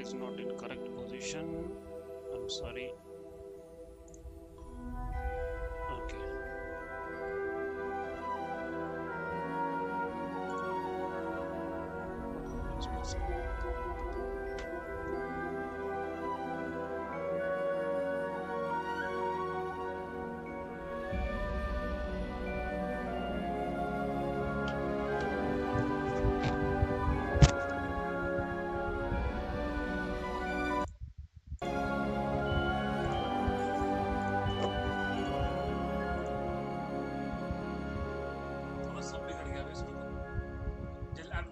is not in correct position. I'm sorry. Okay.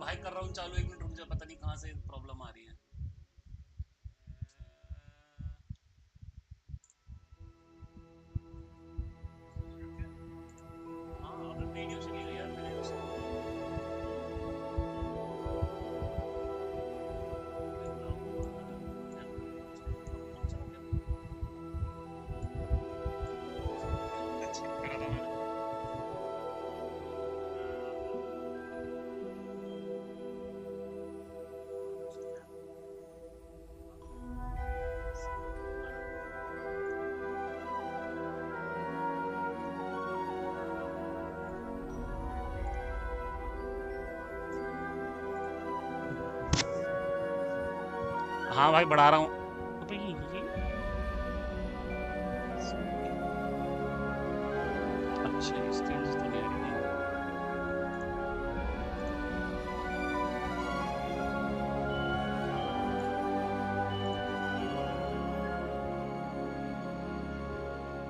भाई कर रहा हूँ चालू, 1 मिनट रुक जा, पता नहीं कहाँ से प्रॉब्लम आ रही है। हाँ अबे वीडियो चली गई यार मेरे उससे। हाँ भाई बढ़ा रहा हूँ। अबे ये अच्छा इस तेज तो नहीं आ रही है।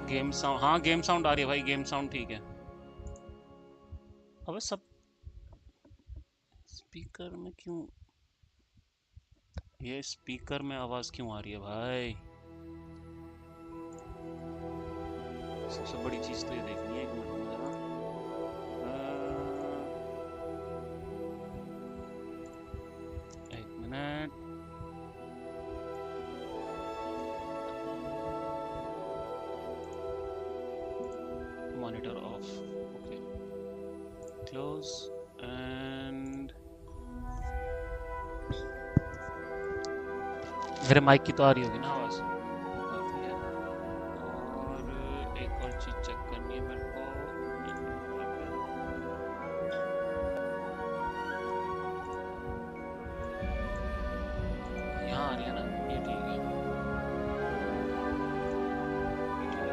गेम साउंड, हाँ गेम साउंड आ रही है भाई, गेम साउंड ठीक है। अबे सब स्पीकर में क्यों, ये स्पीकर में आवाज क्यों आ रही है भाई? सबसे बड़ी चीज तो ये देखनी है, 1 मिनट में जरा। एक minute, monitor of, okay close and मेरे माइक की तो आ रही होगी ना आवाज, काफी है। और एक और चीज चेक करनी है मेरे को, यहाँ आ रही है ना, ये ठीक है, ये ठीक है।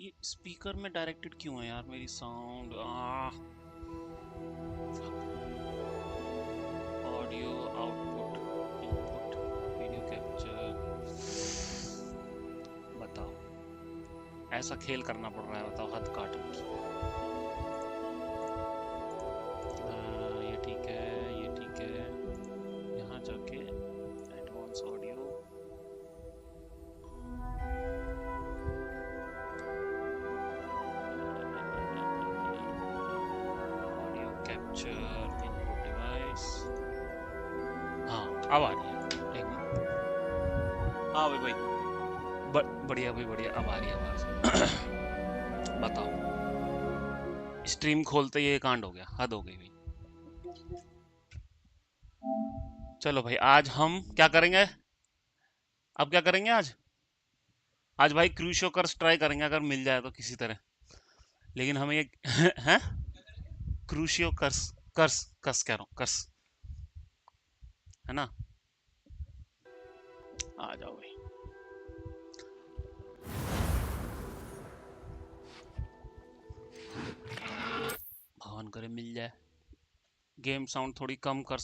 ये स्पीकर में डायरेक्टेड क्यों है यार मेरी sound? Audio output input video capture, बताओ ऐसा खेल करना पड़ रहा है, बताओ हद काट की। ये ठीक है, ये ठीक है, यहाँ जाके advance audio, audio capture input device, हाँ अब आ रही है, एक मिनट। हाँ भाई भाई बढ़िया भाई बढ़िया, अब आ रही है आवाज। बताओ स्ट्रीम खोलते ये कांड हो गया, हद हो गई भाई। चलो भाई आज हम क्या करेंगे, अब क्या करेंगे आज? आज भाई क्रूशो कर्स ट्राई करेंगे, अगर मिल जाए तो किसी तरह। लेकिन हमें ये हैं क्रूशियो कर्स, कर्स कर्स कह रहा हूँ, कर्स है ना। आ जाओ भाई, भगवान करे मिल जाए। गेम साउंड थोड़ी कम कर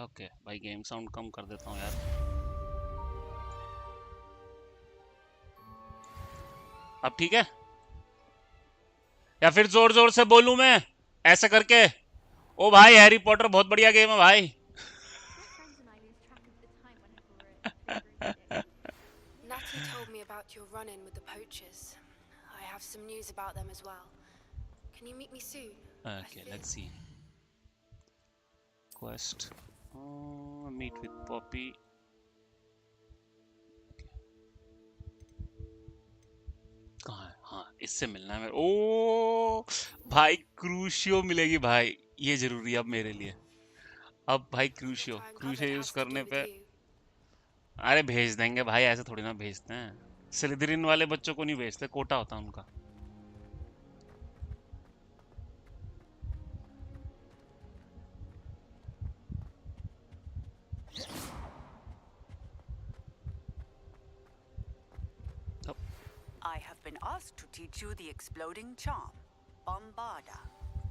ओके भाई गेम साउंड कम कर देता हूँ यार। अब ठीक है, या फिर जोर जोर से बोलूं मैं ऐसे करके? ओ भाई हैरी पॉटर बहुत बढ़िया गेम है भाई। Natty told me about your run-in with the poachers. I have some news about them as well. Can you meet me soon? Okay, let's see. Quest. Meet with Poppy. कहाँ है? हाँ इससे मिलना है मेरे। ओ भाई क्रूशियो मिलेगी भाई, ये जरूरी है अब मेरे लिए। अब भाई I'm gonna क्रूशियो try and cover क्रूशियो it use has to करने do with पे। you. अरे भेज देंगे भाई, ऐसे थोड़ी ना भेजते हैं। स्लिदरिन वाले बच्चों को नहीं भेजते, कोटा होता है उनका। अब I have been asked to teach you the exploding charm, Bombarda.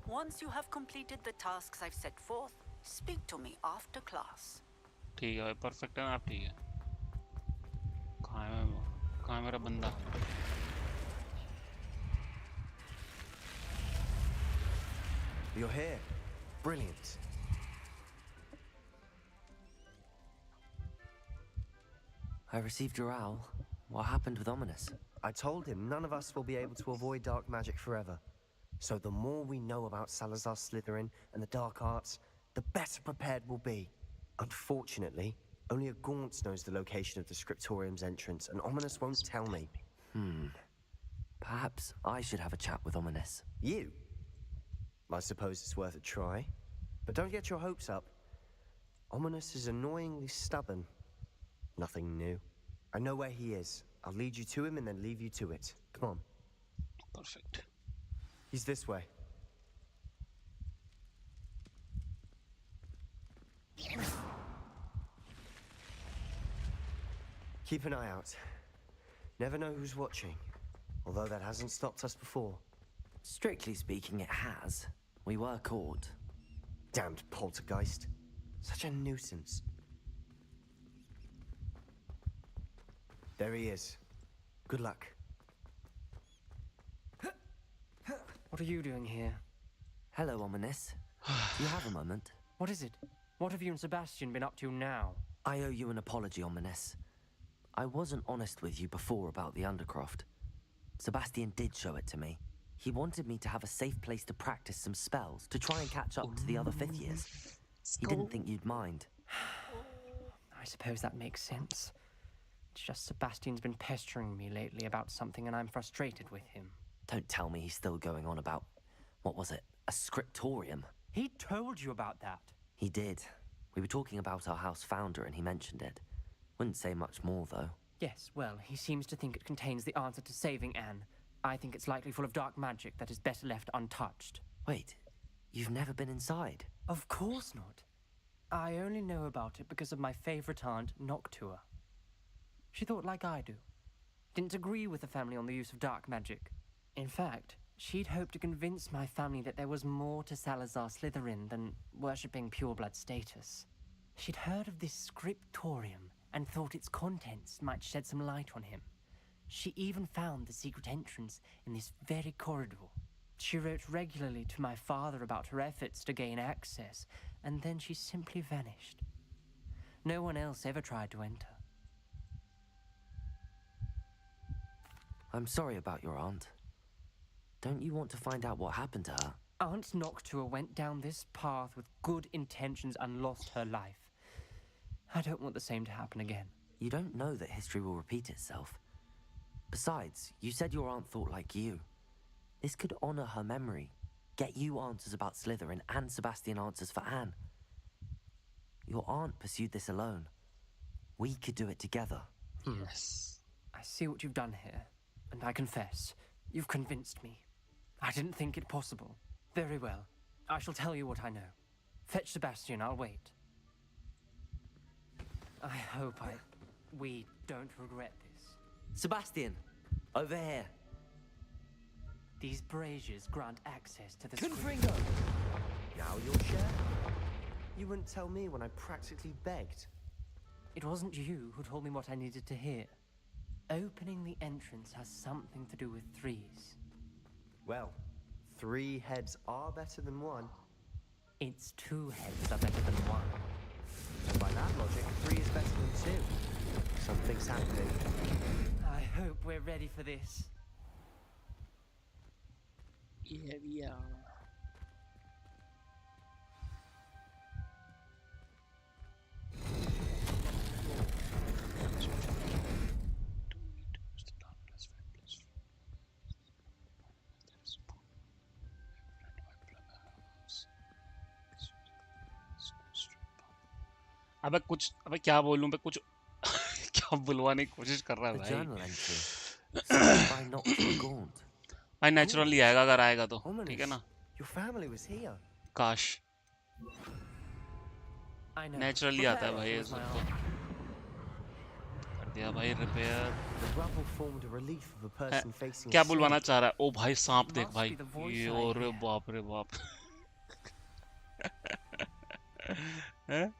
Once you have completed the tasks I've set forth, speak to me after class. ठीक है भाई, परफेक्ट है ना आप? ठीक है। कहाँ है मेरा बंदा? You're here. Brilliant. I received your owl. What happened with Ominous? I told him none of us will be able to avoid dark magic forever. So the more we know about Salazar Slytherin and the dark arts, the better prepared we'll be. Unfortunately, only a Gaunt knows the location of the Scriptorium's entrance, and Ominous won't tell me. Perhaps I should have a chat with Ominous. You? I suppose it's worth a try. But don't get your hopes up. Ominous is annoyingly stubborn. Nothing new. I know where he is. I'll lead you to him and then leave you to it. Come on. Perfect. He's this way. Keep an eye out. Never know who's watching. Although that hasn't stopped us before. Strictly speaking, it has. We were caught. Damned poltergeist. Such a nuisance. There he is. Good luck. What are you doing here? Hello, Ominous. Do you have a moment? What is it? What have you and Sebastian been up to now? I owe you an apology, Ominous. I wasn't honest with you before about the Undercroft. Sebastian did show it to me. He wanted me to have a safe place to practice some spells, to try and catch up to the other fifth years. He didn't think you'd mind. I suppose that makes sense. It's just Sebastian's been pestering me lately about something and I'm frustrated with him. Don't tell me he's still going on about, what was it, a scriptorium? He told you about that. He did. We were talking about our house founder and he mentioned it. Wouldn't say much more, though. Yes, well, he seems to think it contains the answer to saving Anne. I think it's likely full of dark magic that is better left untouched. Wait, you've never been inside? Of course not. I only know about it because of my favorite aunt, Noctua. She thought like I do. Didn't agree with the family on the use of dark magic. In fact, she'd hoped to convince my family that there was more to Salazar Slytherin than worshipping pureblood status. She'd heard of this scriptorium and thought its contents might shed some light on him. She even found the secret entrance in this very corridor. She wrote regularly to my father about her efforts to gain access, and then she simply vanished. No one else ever tried to enter. I'm sorry about your aunt. Don't you want to find out what happened to her? Aunt Noctua went down this path with good intentions and lost her life. I don't want the same to happen again. You don't know that history will repeat itself. Besides, you said your aunt thought like you. This could honor her memory, get you answers about Slytherin and Sebastian answers for Anne. Your aunt pursued this alone. We could do it together. Yes. I see what you've done here, and I confess, you've convinced me. I didn't think it possible. Very well. I shall tell you what I know. Fetch Sebastian, I'll wait. I hope we don't regret this. Sebastian, over here. These braziers grant access to the Confringo! Now you'll share? You wouldn't tell me when I practically begged. It wasn't you who told me what I needed to hear. Opening the entrance has something to do with threes. Well, 3 heads are better than 1. It's 2 heads are better than 1. And by that logic, 3 is better than 2. Something's happening. I hope we're ready for this. Yeah, we are. अबे क्या बोलूं बे कुछ क्या बुलवाने की कोशिश कर रहा है A भाई. journal entry. Submitted by Noctua Gaunt. भाई नेचुरली आएगा अगर आएगा तो, ठीक है Ominous. ना. Your family was here. काश I know. नेचुरली आता है Repair भाई ये was my सब तो. art. कर दिया भाई repair. The rubble formed a relief of a person facing क्या a बुलवाना snake. चाह रहा है? ओ भाई सांप देख Must भाई. be the voice ये I और hear. बाप रे बाप. हैं?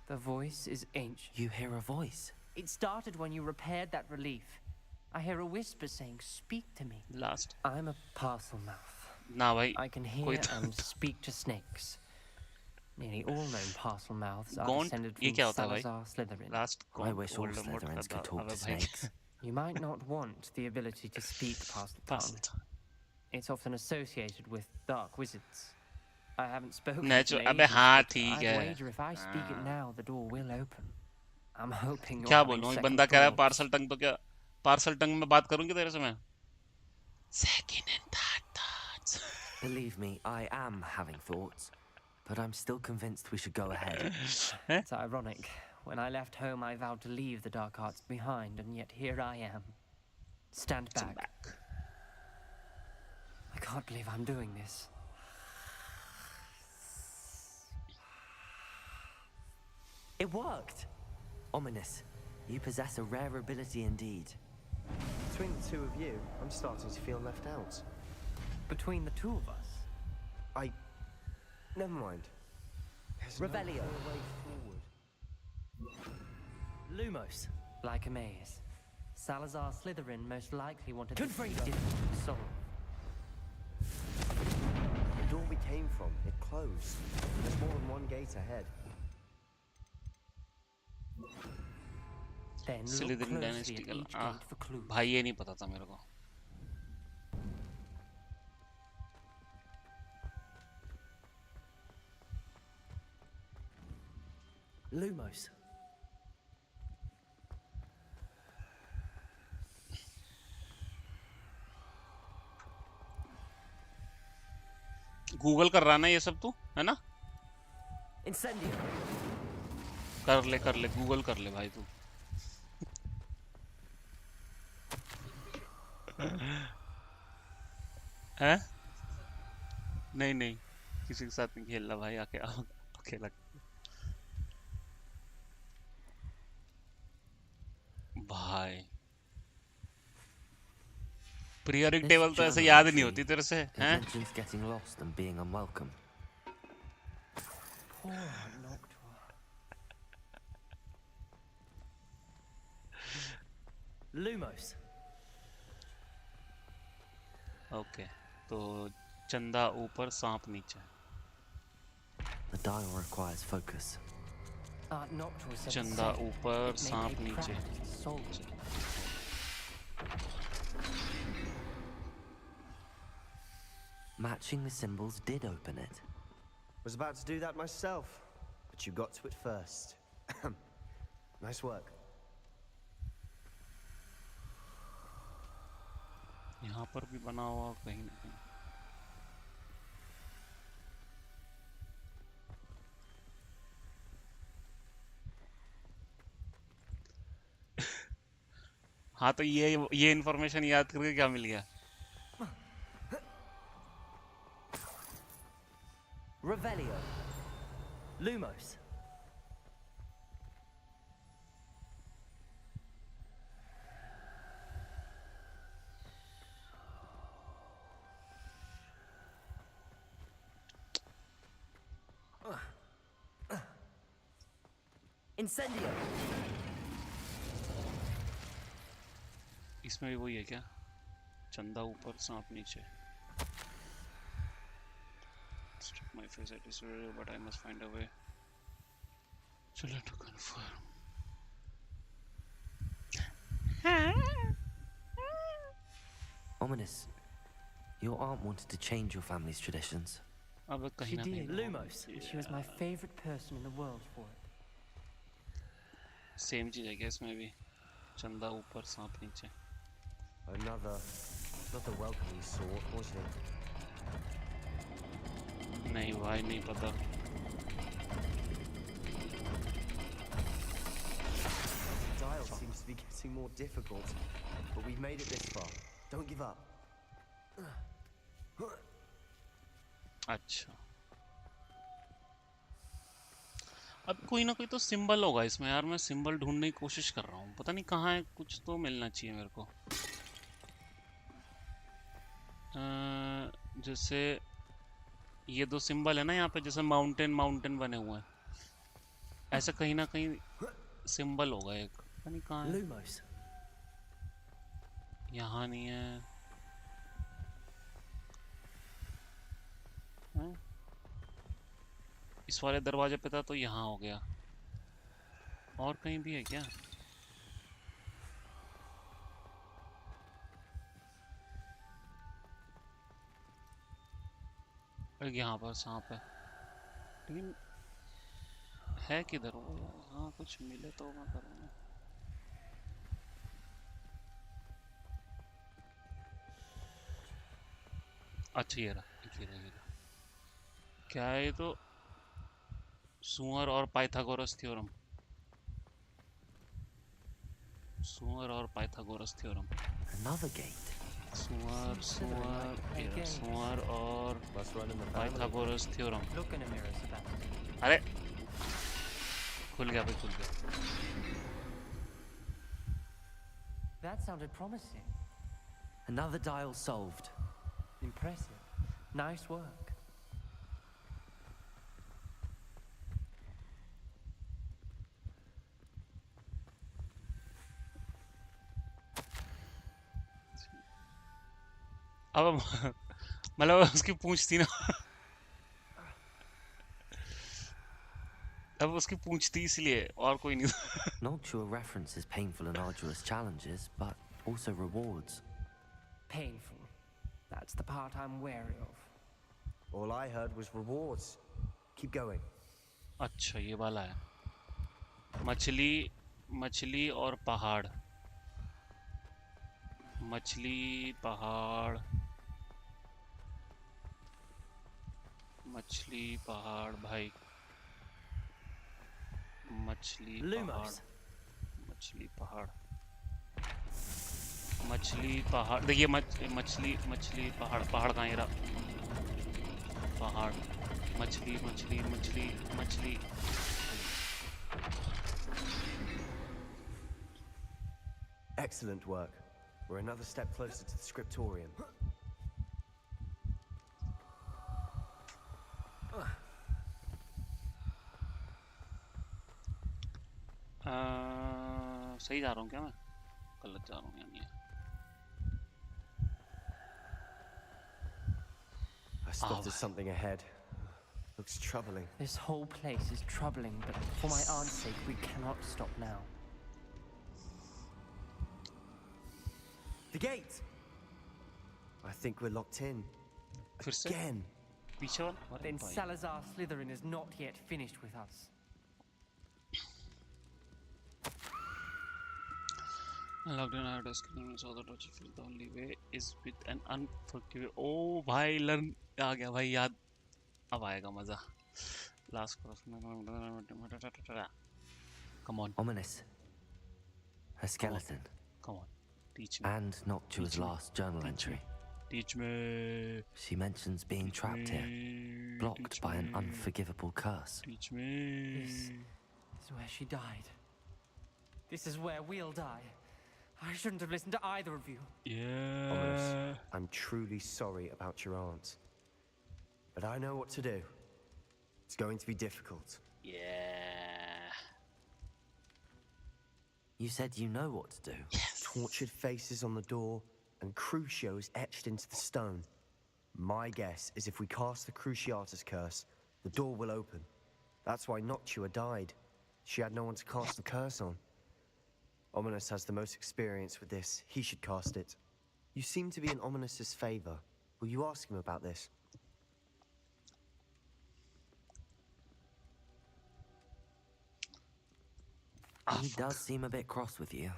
The voice is ancient. You hear a voice. It started when you repaired that relief. I hear a whisper saying, "Speak to me." Last I'm a parcel mouth. ना भाई. I can कोई hear तो and speak to snakes. Nearly all known parcel mouths are Gaunt, descended ये from क्या होता है भाई? Salazar Slytherin. Last I wish all Slytherins could talk to snakes. You might not want the ability to speak parcel tongue. It's often associated with dark wizards. I haven't spoken Natural- to अबे ages, हाँ, but ठीक I'd है. wager if I speak it now, the door will open. I'm hoping you're क्या having बोलूं? एक second बंदा कह रहा है thoughts. पार्सल टंग, तो क्या पार्सल टंग में बात करूंगी तेरे से मैं? Second and third thoughts. Believe me, I am having thoughts, but I'm still convinced we should go ahead. It's ironic. When I left home, I vowed to leave the dark arts behind, and yet here I am. Stand back. I can't believe I'm doing this. It worked! Ominous. You possess a rare ability indeed. Between the two of you, I'm starting to feel left out. Between the two of us, Never mind. There's Revelio. no clear way forward. Lumos. like a maze, Salazar Slytherin most likely wanted Good to phrase, see dude. us solve. The door we came from, it closed. There's more than one gate ahead. Then look Slytherin closely dynasty at का each हाँ, gate for clues. भाई ये नहीं पता था मेरे को. Lumos. Google कर रहा ना ये सब तू, है ना? Incendio. कर ले गूगल कर ले भाई तू. हैं? नहीं नहीं, किसी के साथ नहीं खेलना भाई, आके अकेला. भाई पीरियोडिक This टेबल तो ऐसे journal याद नहीं entry, होती तेरे से, it हैं? mentions getting lost and being unwelcome. Poor Aunt Noctua. Lumos. Okay, तो चंदा ऊपर सांप नीचे. The dial requires focus. Aunt Noctua said the चंदा same. ऊपर It may सांप take नीचे. practice to solve it. Matching the symbols did open it. Was about to do that myself, but you got to it first. Nice work. यहाँ पर भी बना हुआ कहीं ना कहीं. हाँ तो ये इन्फॉर्मेशन याद करके क्या मिल गया? Revelio. Lumos. Incendio. इसमें भी वही है क्या? चंदा ऊपर सांप नीचे. Struck my face at this video, but I must find a way. So let to confirm. Ominous. Your aunt wanted to change your family's traditions. अब कहीं She ना कहीं did. Lumos. And she was my favorite person in the world for it. Same चीज है क्या इसमें भी? चंदा ऊपर सांप नीचे. Another, not the welcoming sort, was it? नहीं भाई नहीं पता. far. seems to be getting more difficult, but we've made it this far. Don't give up. अच्छा, अब कोई ना कोई तो सिंबल होगा इसमें यार। मैं सिंबल ढूंढने की कोशिश कर रहा हूँ, पता नहीं कहाँ है। कुछ तो मिलना चाहिए मेरे को। जैसे ये दो सिंबल है ना यहाँ पे, जैसे माउंटेन माउंटेन बने हुए हैं, ऐसा कहीं ना कहीं सिंबल होगा एक, पता नहीं कहाँ है। Lumos. यहाँ नहीं है, हैं? इस वाले दरवाजे पे था तो यहाँ हो गया। और कहीं भी है क्या? यहाँ पर सांप है, लेकिन है किधर वो यार? हाँ कुछ मिले तो मैं करूँगा। अच्छा ये रहा, ये रहा, ये रहा। क्या है ये? तो सुअर और पाइथागोरस थ्योरम, सुअर और पाइथागोरस थ्योरम। Another gate. सुअर सुअर ये रहा, सुअर और Must run in the family. Pythagoras theorem. Look in a mirror, Sebastian. अरे खुल गया भाई, खुल गया। That sounded promising. Another dial solved. Impressive. Nice work. अब मतलब उसकी पूंछ थी ना, अब उसकी पूंछ थी इसलिए, और कोई नहीं था। Noctua references painful and arduous challenges, but also rewards. Painful. That's the part I'm wary of. All I heard was rewards. Keep going. अच्छा ये वाला है, मछली मछली और पहाड़, मछली पहाड़, मछली पहाड़ भाई, मछली पहाड़, Lumos. मछली पहाड़, मछली पहाड़। देखिए मछली मछली पहाड़, पहाड़ कहाँ है? पहाड़, मछली मछली मछली मछली। Excellent work. We're another step closer to the scriptorium. सही जा रहा हूँ क्या मैं? गलत जा रहा हूँ या नहीं? I spotted something ahead. Looks troubling. This whole place is troubling, but for my aunt's sake, we cannot stop now. The gate! I think we're locked in. फिर से Again. पीछे वाला? अरे Then भाई। Salazar Slytherin is not yet finished with us. Locked in our desk, so the touch feel the only way is with an unforgiving. Oh भाई learn आ गया भाई, याद अब आएगा मजा। Last cross. Come on, Ominous. A skeleton. come on, teach me, And Noctua's Teach me. last journal Teach entry. teach me, She mentions being trapped here, blocked teach by an me, unforgivable curse. teach me. This is where she died. This is where we'll die. I shouldn't have listened to either of you. Yeah. Ominous. I'm truly sorry about your aunt. But I know what to do. It's going to be difficult. Yeah. You said you know what to do. Tortured faces on the door and crucios etched into the stone. My guess is if we cast the Cruciatus curse, the door will open. That's why Noctua died. She had no one to cast the curse on. Ominous has the most experience with this. He should cast it. You seem to be in Ominous's favor. Will you ask him about this? He does seem a bit cross with you.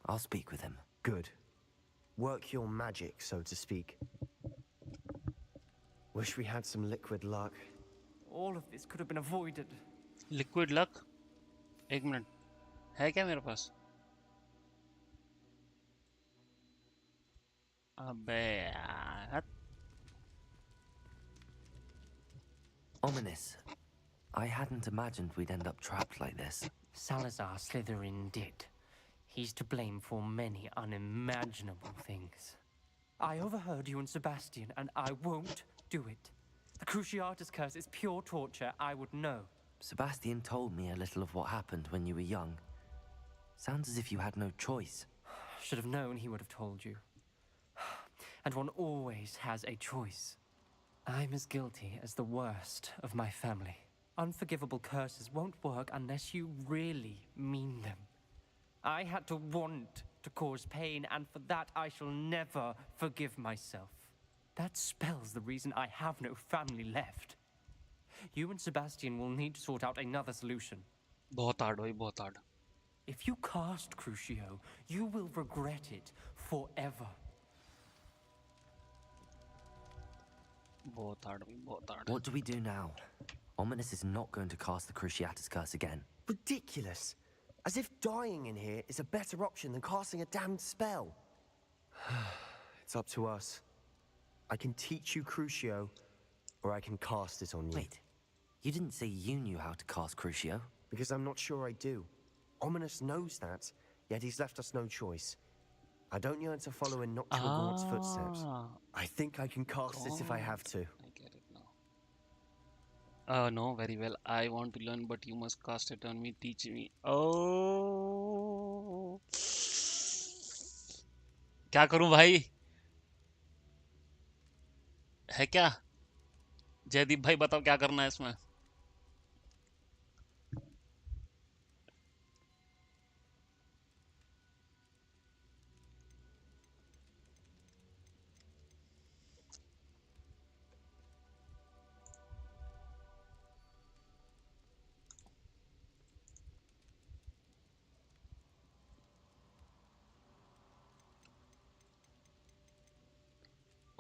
I'll speak with him. Good. Work your magic, so to speak. Wish we had some liquid luck. All of this could have been avoided. Liquid luck? एक minute, है क्या मेरे पास? अबे यार Ominous. I hadn't imagined we'd end up trapped like this. Salazar Slytherin did. He's to blame for many unimaginable things. I overheard you and Sebastian, and I won't do it. The Cruciatus curse is pure torture. I would know. Sebastian told me a little of what happened when you were young. Sounds as if you had no choice. Should have known he would have told you. And one always has a choice. I'm as guilty as the worst of my family. Unforgivable curses won't work unless you really mean them. I had to want to cause pain, and for that I shall never forgive myself. That spells the reason I have no family left. You and Sebastian will need to sort out another solution. बहुत hard भाई बहुत hard. If you cast Crucio, you will regret it forever. बहुत hard भाई बहुत hard. What do we do now? Ominous is not going to cast the Cruciatus curse again. Ridiculous. As if dying in here is a better option than casting a damned spell. It's up to us. I can teach you Crucio, or I can cast it on you. Wait, you didn't say you knew how to cast Crucio? Because I'm not sure I do. Ominous knows that, yet he's left us no choice. I don't yearn to follow in Noctua Gaunt's footsteps. I think I can cast it if I have to. I get it now. No, very well. I want to learn, but you must cast it on me. Teach me. Oh, क्या करूं भाई? है क्या? जयदीप भाई बताओ क्या करना है इसमें?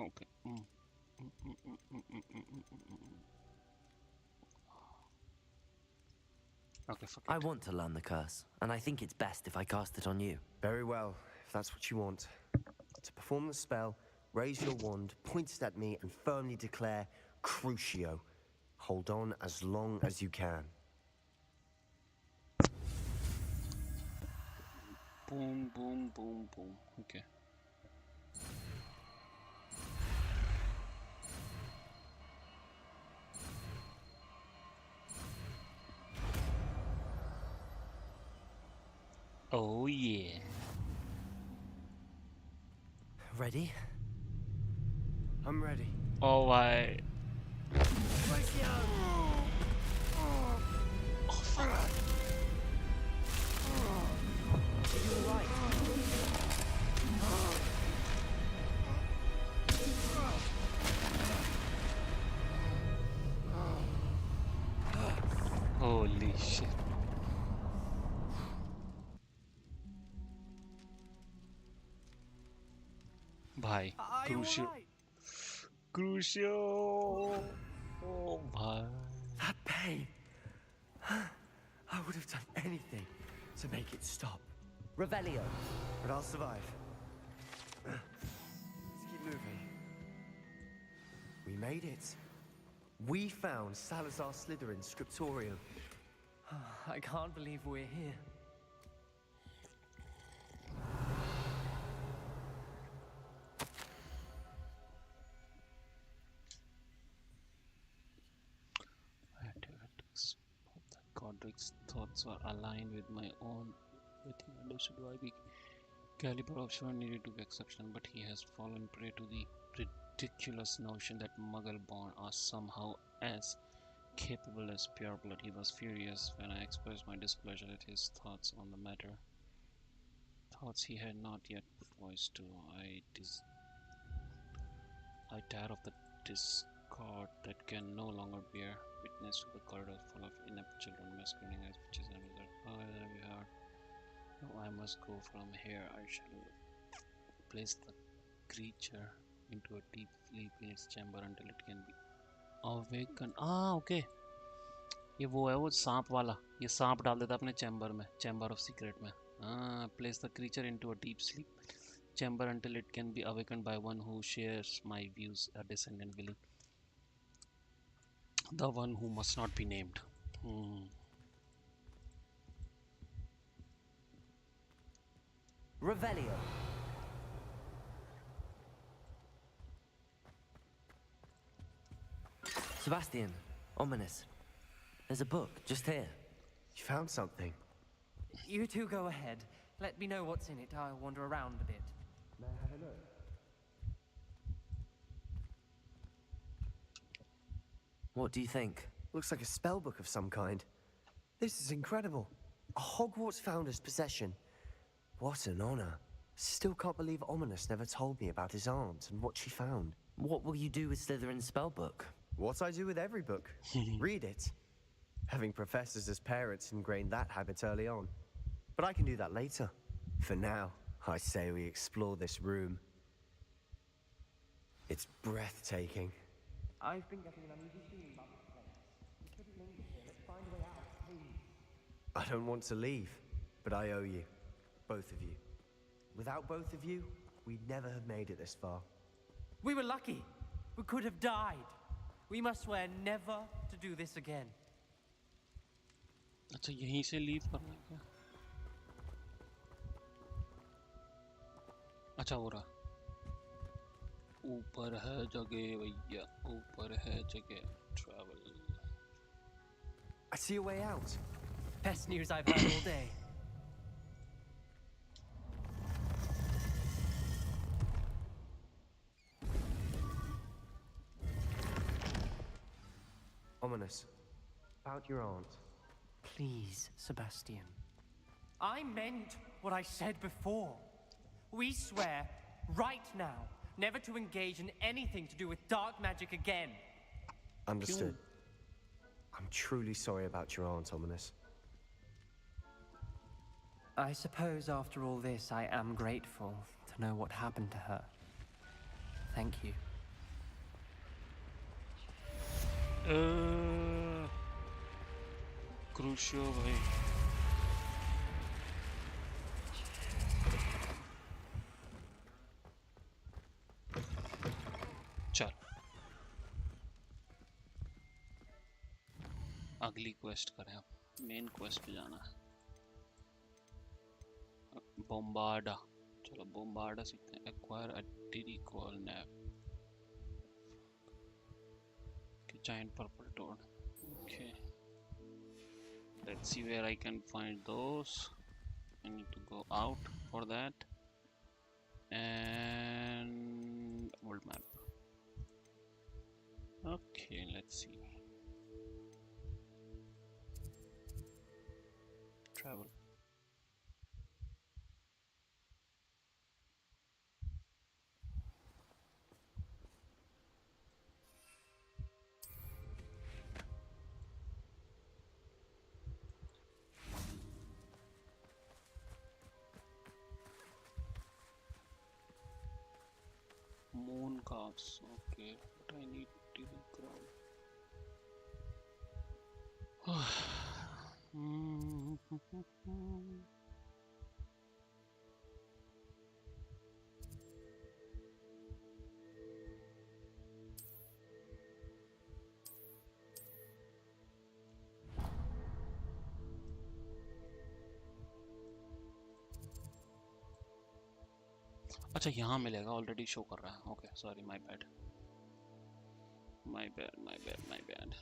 Okay. Okay, fuck I it. want to learn the curse, and I think it's best if I cast it on you. Very well, if that's what you want. To perform the spell, raise your wand, point it at me, and firmly declare Crucio. Hold on as long as you can. Boom, boom, boom, boom. Okay. Oh yeah. Ready? I'm ready. Oh why? Holy shit. भाई crucio crucio oh भाई That pain. I would have done anything to make it stop. Revelio. But I'll survive. Let's keep moving. We made it. We found Salazar Slytherin's scriptorium. I can't believe we're here. Godric's thoughts were aligned with my own. But he understood why the caliber of Swan needed to be exceptional, but he has fallen prey to the ridiculous notion that Muggle-born are somehow as capable as pureblood. He was furious when I expressed my displeasure at his thoughts on the matter. Thoughts he had not yet voiced to. I tired of the discord that can no longer bear witness to the corridor full of inept children masquerading as witches and wizards. Oh, there we are. Now I must go from here. I shall place the creature into a deep sleep in its chamber until it can be awakened. Okay. ये वो है वो सांप वाला ये सांप डाल देता अपने चैम्बर में चैम्बर ऑफ सीक्रेट में place the creature into a deep sleep chamber until it can be awakened by one who shares my views, a descendant Willy. The one who must not be named. Revelio. Sebastian, ominous. There's a book just here. You found something. You two go ahead. Let me know what's in it. I'll wander around a bit. May I have a look? What do you think? Looks like a spell book of some kind. This is incredible. A Hogwarts founder's possession. What an honor. Still can't believe Ominous never told me about his aunt and what she found. What will you do with Slytherin's spellbook? What I do with every book. Read it. Having professors as parents ingrained that habit early on. But I can do that later. For now, I say we explore this room. It's breathtaking. I've been getting an uneasy feeling about this place. We couldn't linger here. Let's find a way out, please. I don't want to leave, but I owe you. Both of you. Without both of you, we'd never have made it this far. We were lucky. We could have died. We must swear never to do this again. अच्छा यहीं से leave करना है क्या? अच्छा हो रहा. ऊपर है जगह भैया, ऊपर है जगह. Travel. I see a way out. Best news I've heard all day. Ominous. About your aunt. Please, Sebastian. I meant what I said before. We swear, right now, never to engage in anything to do with dark magic again. Understood. I'm truly sorry about your aunt, Ominous. I suppose after all this, I am grateful to know what happened to her. Thank you. क्रूशियो भाई. चल अगली quest करें. अब main quest पे जाना है. बोम्बार्डा. चलो बोम्बार्डा सीखते हैं. एक्वायर अ टिरिकॉल nap. Giant purple toad. Okay, let's see where I can find those. I need to go out for that. And old map. Okay, let's see. Travel. Moon calves. Okay, but I need to ground. अच्छा यहाँ मिलेगा. Already show कर रहा है. Okay sorry, my bad my bad my bad my bad.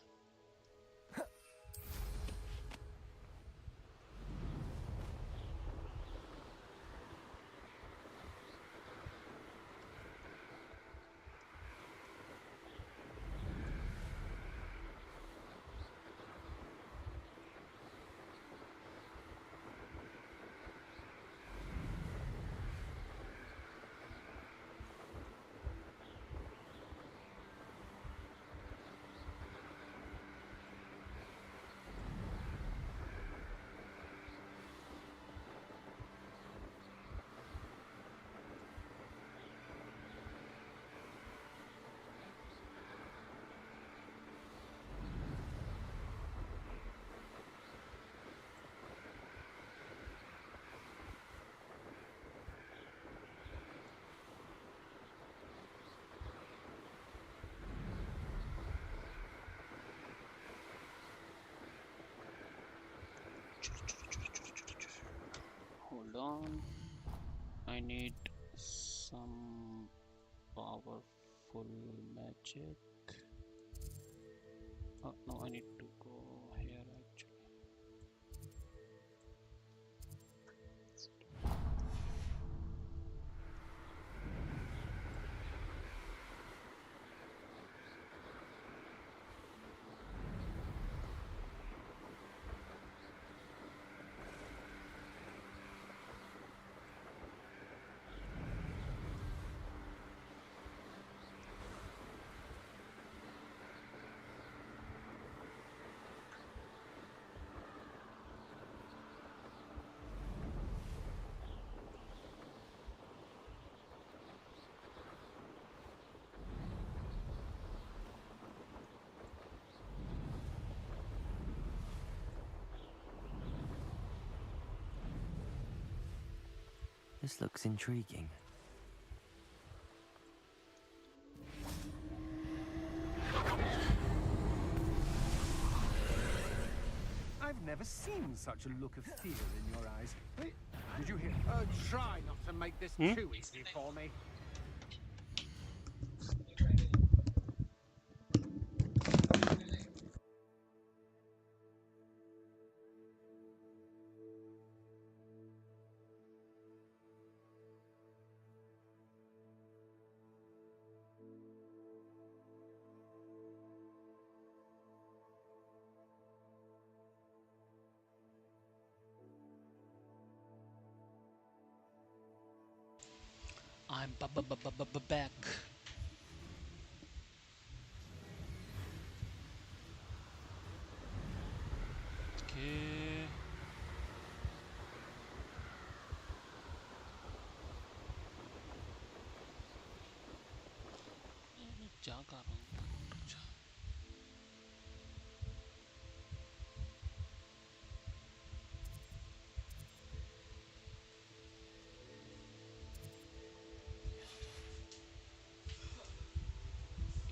Hold on. I need some powerful magic. Oh, no, I need to go here actually. This looks intriguing. I've never seen such a look of fear in your eyes. Wait, did you hear? Try not to make this too easy for me. I'm back. Okay. क्या कर रहा हूँ? अच्छा।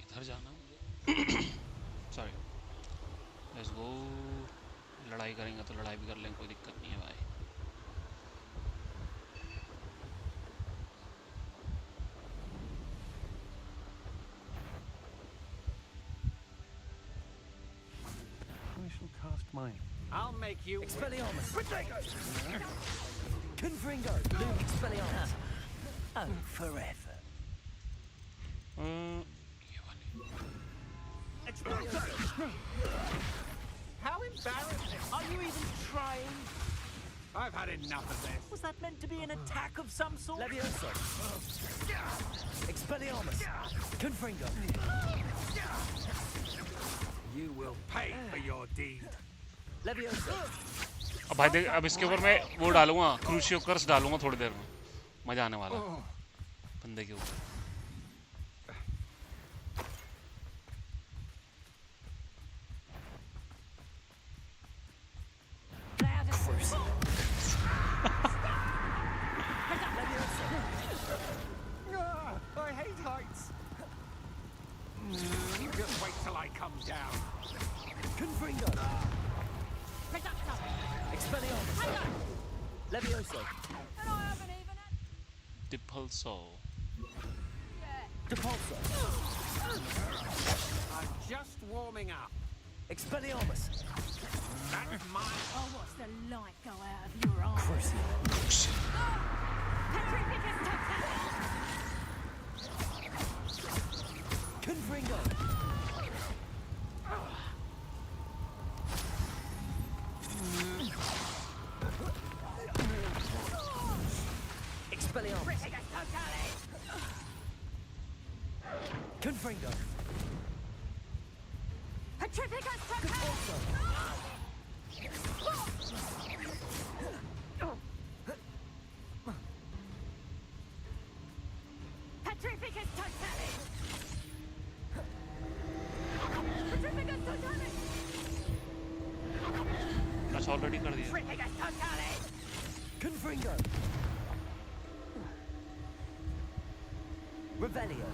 इधर जाना मुझे। Sorry. Let's go. लड़ाई करेंगे तो लड़ाई भी कर लेंगे, कोई दिक्कत नहीं है भाई। I shall cast mine. I'll make you. Expelliarmus! Confringo! Luke Expelliarmus! Oh, forever. ये वाली। How embarrassing! Are you even trying? I've had enough of this. Was that meant to be an attack of some sort? Levioso! Expelliarmus! Confringo! You will pay for your deed. Levioso! अब भाई देख, अब इसके ऊपर मैं वो डालूंगा, क्रूशियो कर्स डालूंगा थोड़ी देर में, मजा आने वाला है बंदे के ऊपर। I hate heights. Just wait till I come down. Confringo! Expelliarmus! Levioso! Depulso. Depulso! I'm just warming up. Expelliarmus! That's mine. Oh, watch the light go out of your eyes. Crucio! Petrificus totalus! Confringo! Expelliarmus! Petrificus totalis! Confringo! Petrificus totalis! Petrificus totalis! Petrificus totalis! अच्छा already कर दिया। Petrificus totalis! Confringo! Revelio!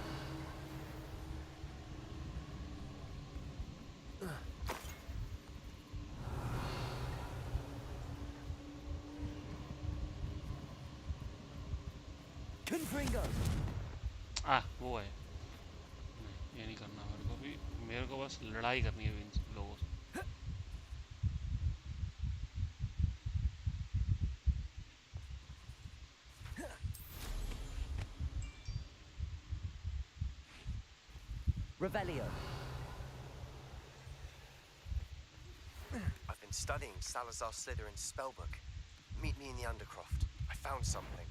Confringo. वो है। नहीं, ये नहीं करना मेरे को भी। मेरे को बस लड़ाई करनी है इन लोगों से। Revelio. I've been studying Salazar Slytherin's spellbook. Meet me in the Undercroft. I found something.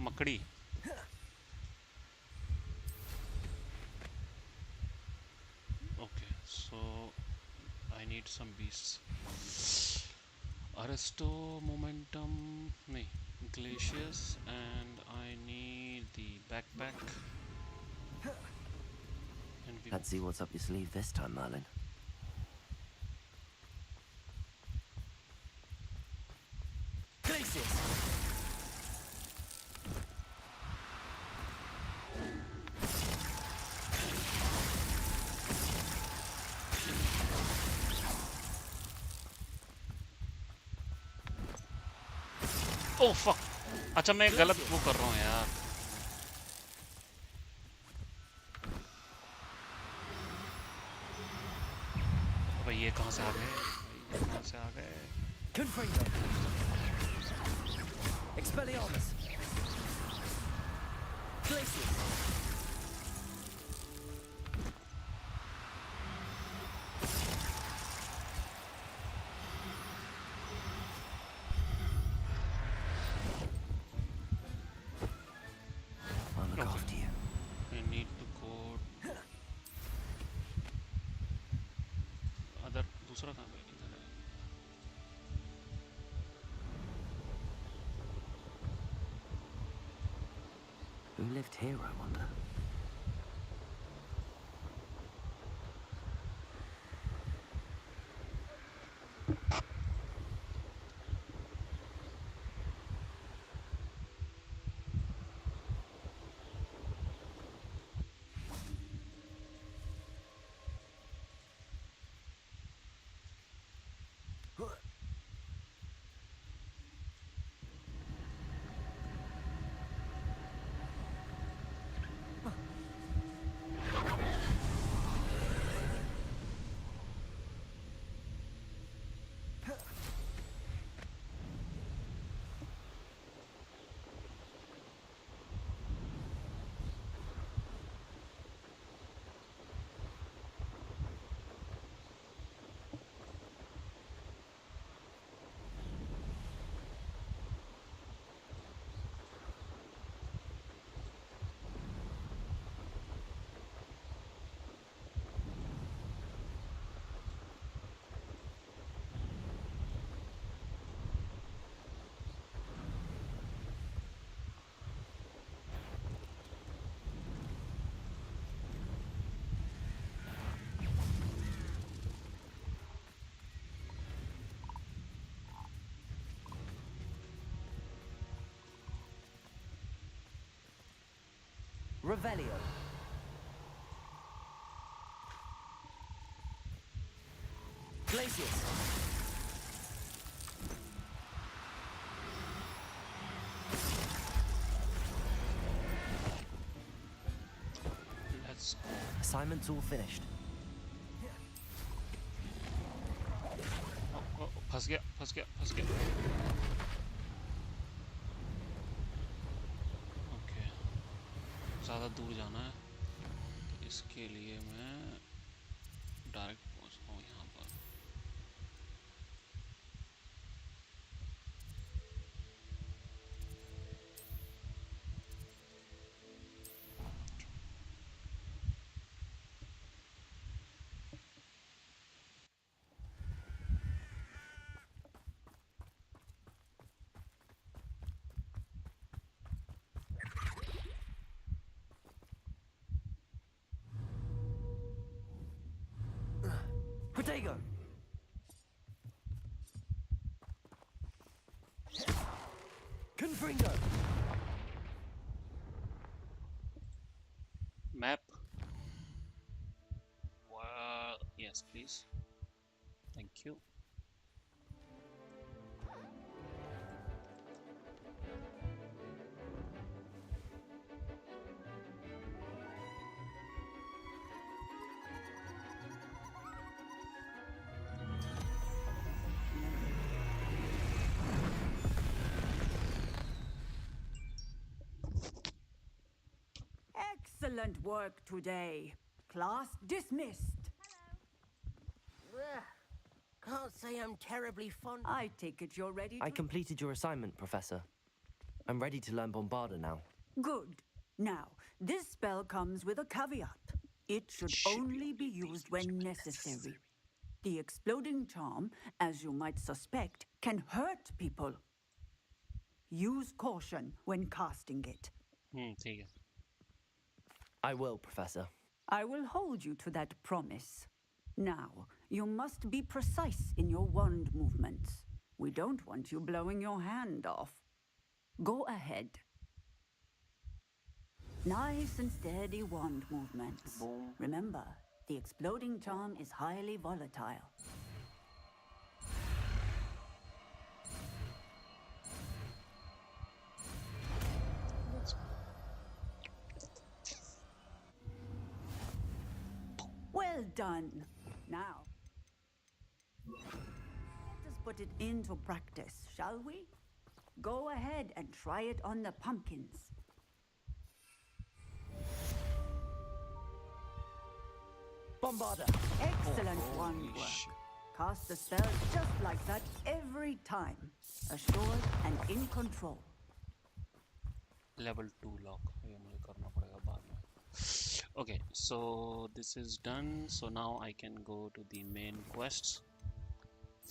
मकड़ी। Okay, so I need some beasts. Aristo, momentum, नहीं, glacius, and I need the backpack. And we Let's see what's up your sleeve this time, Merlin. Glacius. Oh fuck! अच्छा मैं गलत वो कर रहा हूँ यार। भाई ये कहाँ से आ गए? ये कहाँ से आ गए? Confringo. Expelliarmus. Glacius. I'll look after you. I need to go. Other दूसरा कहाँ पे? इधर है। Who lived here, I wonder? Revelio. Glacius. Let's go. Assignment's all finished. फंस गया, फंस गया, फंस गया। ओके, ज़्यादा दूर जाना है, तो इसके लिए मैं डायरेक्ट पहुंचता हूँ यहाँ पर। Protego. Confringo! Map. Well, yes, please. Thank you. Excellent work today. Class dismissed. Can't say I'm terribly fond. I take it you're ready to... I completed your assignment, Professor. I'm ready to learn Bombarda now. Good. Now, this spell comes with a caveat. It should only be used when necessary. The exploding charm, as you might suspect, can hurt people. Use caution when casting it. ठीक है. I will, Professor. I will hold you to that promise. Now, you must be precise in your wand movements. We don't want you blowing your hand off. Go ahead. Nice and steady wand movements. Remember, the exploding charm is highly volatile. Well done. Now, let us put it into practice, shall we? Go ahead and try it on the pumpkins. Bombarda! Excellent wand work. Cast the spell just like that every time. Assured and in control. Level 2 lock. ये मुझे करना पड़ेगा बाद में. Okay, so this is done. So now I can go to the main quests.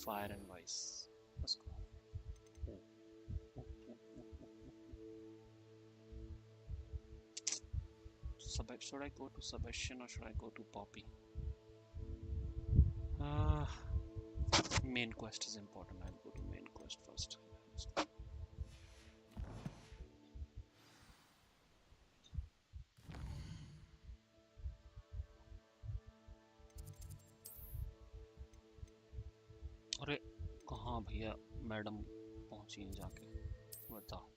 Fire and Vice. Let's go. Should I go to Sebastian or should I go to Poppy? Main quest is important. I'll go to main quest first. अरे कहाँ भैया madam पहुंची हैं जाके बताओ.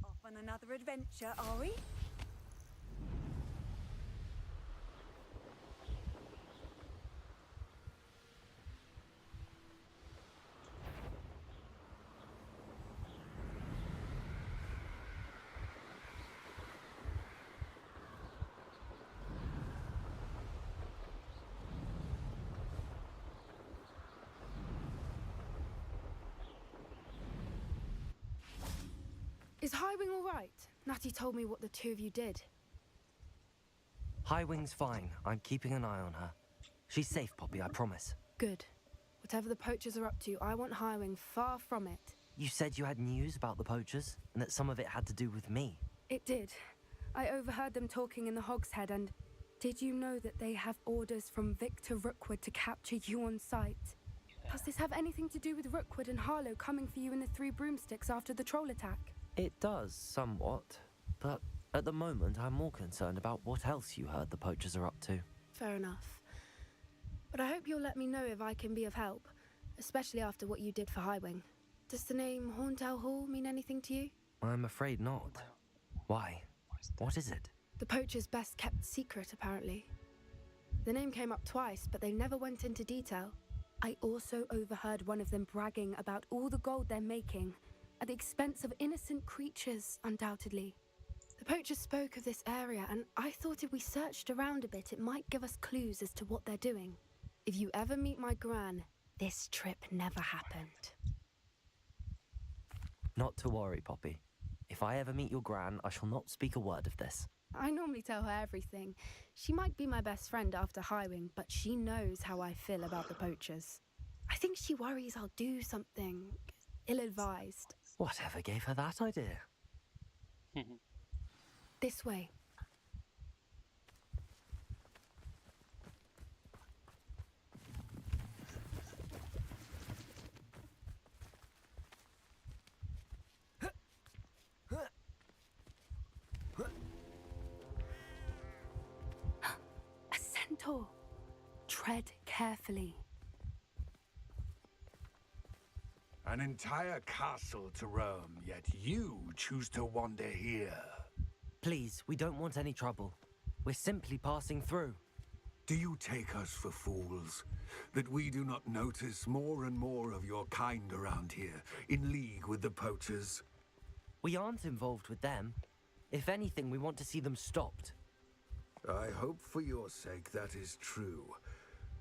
Off on another adventure, are we? Is Highwing all right? Natty told me what the two of you did. Highwing's fine. I'm keeping an eye on her. She's safe, Poppy, I promise. Good. Whatever the poachers are up to, I want Highwing far from it. You said you had news about the poachers, and that some of it had to do with me. It did. I overheard them talking in the Hogshead, and did you know that they have orders from Victor Rookwood to capture you on sight? Does this have anything to do with Rookwood and Harlow coming for you in the Three Broomsticks after the troll attack? It does, somewhat. But at the moment, I'm more concerned about what else you heard the poachers are up to. Fair enough. But I hope you'll let me know if I can be of help, especially after what you did for Highwing. Does the name Horntail Hall mean anything to you? I'm afraid not. Why? What is it? The poacher's best kept secret, apparently. The name came up twice, but they never went into detail. I also overheard one of them bragging about all the gold they're making, at the expense of innocent creatures, undoubtedly. The poachers spoke of this area, and I thought if we searched around a bit, it might give us clues as to what they're doing. If you ever meet my gran, this trip never happened. Not to worry, Poppy. If I ever meet your gran, I shall not speak a word of this. I normally tell her everything. She might be my best friend after Highwing, but she knows how I feel about the poachers. I think she worries I'll do something ill-advised. Whatever gave her that idea? This way. centaur. Tread carefully. An entire castle to roam, yet you choose to wander here. Please, we don't want any trouble. We're simply passing through. Do you take us for fools? That we do not notice more and more of your kind around here, in league with the poachers? We aren't involved with them. If anything, we want to see them stopped. I hope for your sake that is true.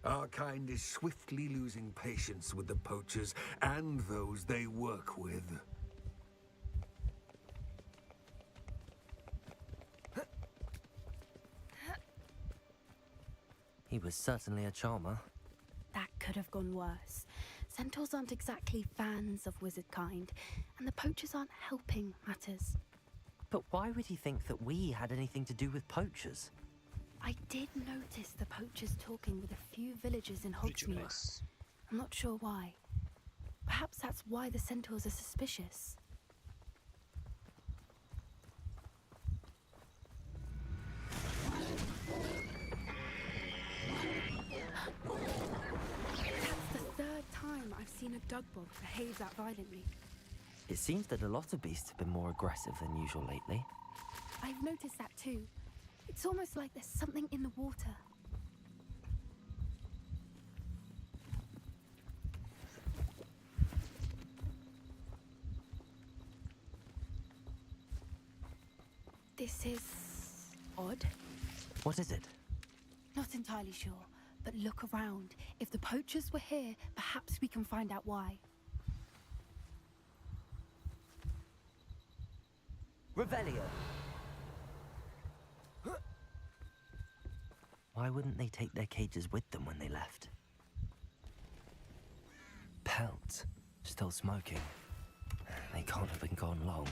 Our kind is swiftly losing patience with the poachers and those they work with. He was certainly a charmer. That could have gone worse. Centaurs aren't exactly fans of wizard kind, and the poachers aren't helping matters. But why would he think that we had anything to do with poachers? I did notice the poachers talking with a few villagers in Hogwartspur. I'm not sure why. Perhaps that's why the centaurs are suspicious. That's the third time I've seen a dugbog behave that violently. It seems that a lot of beasts have been more aggressive than usual lately. I've noticed that too. It's almost like there's something in the water. This is odd. What is it? Not entirely sure, but look around. If the poachers were here, perhaps we can find out why. Revelio! Why wouldn't they take their cages with them when they left? Pelt. Still smoking. They can't have been gone long.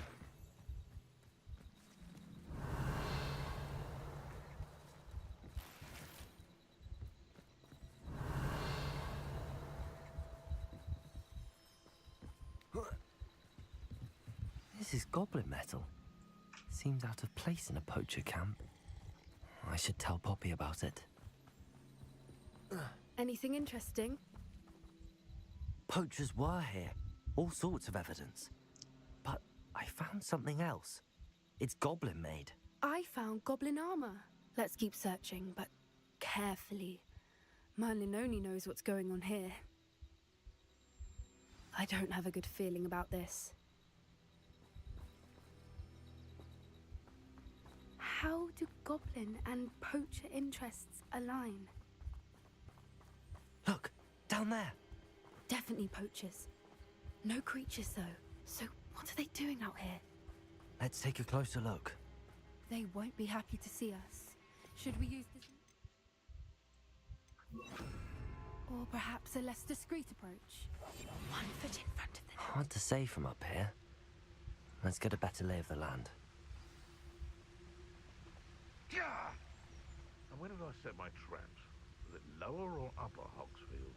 This is goblin metal. Seems out of place in a poacher camp. I should tell Poppy about it. Anything interesting? Poachers were here. All sorts of evidence. But I found something else. It's goblin made. I found goblin armor. Let's keep searching, but carefully. Merlin only knows what's going on here. I don't have a good feeling about this. How do goblin and poacher interests align? Look, down there. Definitely poachers. No creatures, though. So what are they doing out here? Let's take a closer look. They won't be happy to see us. Should we use this? Or perhaps a less discreet approach? 1 foot in front of them. Hard to say from up here. Let's get a better lay of the land. And where did I set my traps? Was it lower or upper Hogsfield?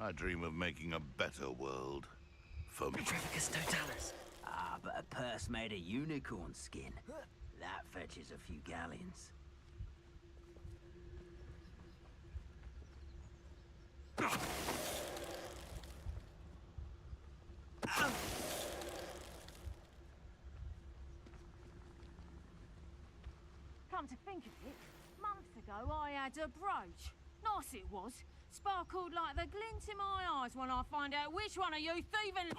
I dream of making a better world. For me. Petrificus totalis. Ah, but a purse made of unicorn skin. That fetches a few galleons. Come to think of it, months ago I had a brooch. Nice it was. Sparkled like the glint in my eyes when I find out which one of you thieving...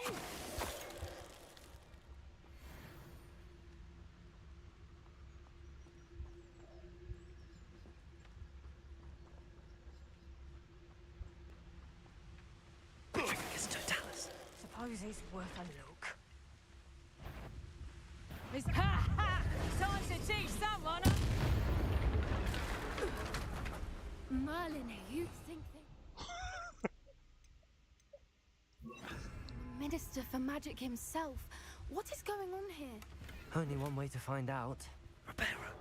Petrificus totalis. Suppose it's worth a look. It's time to teach someone. Merlin, you think they... Minister for Magic himself. What is going on here? Only one way to find out. Reparo.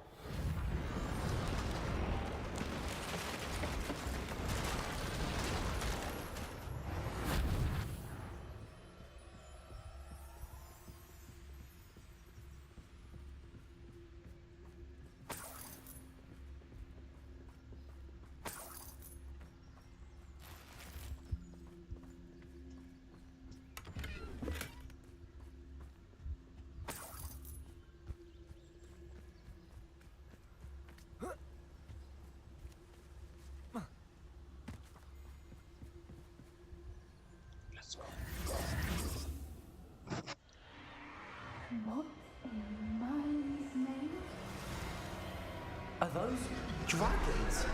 Dragons?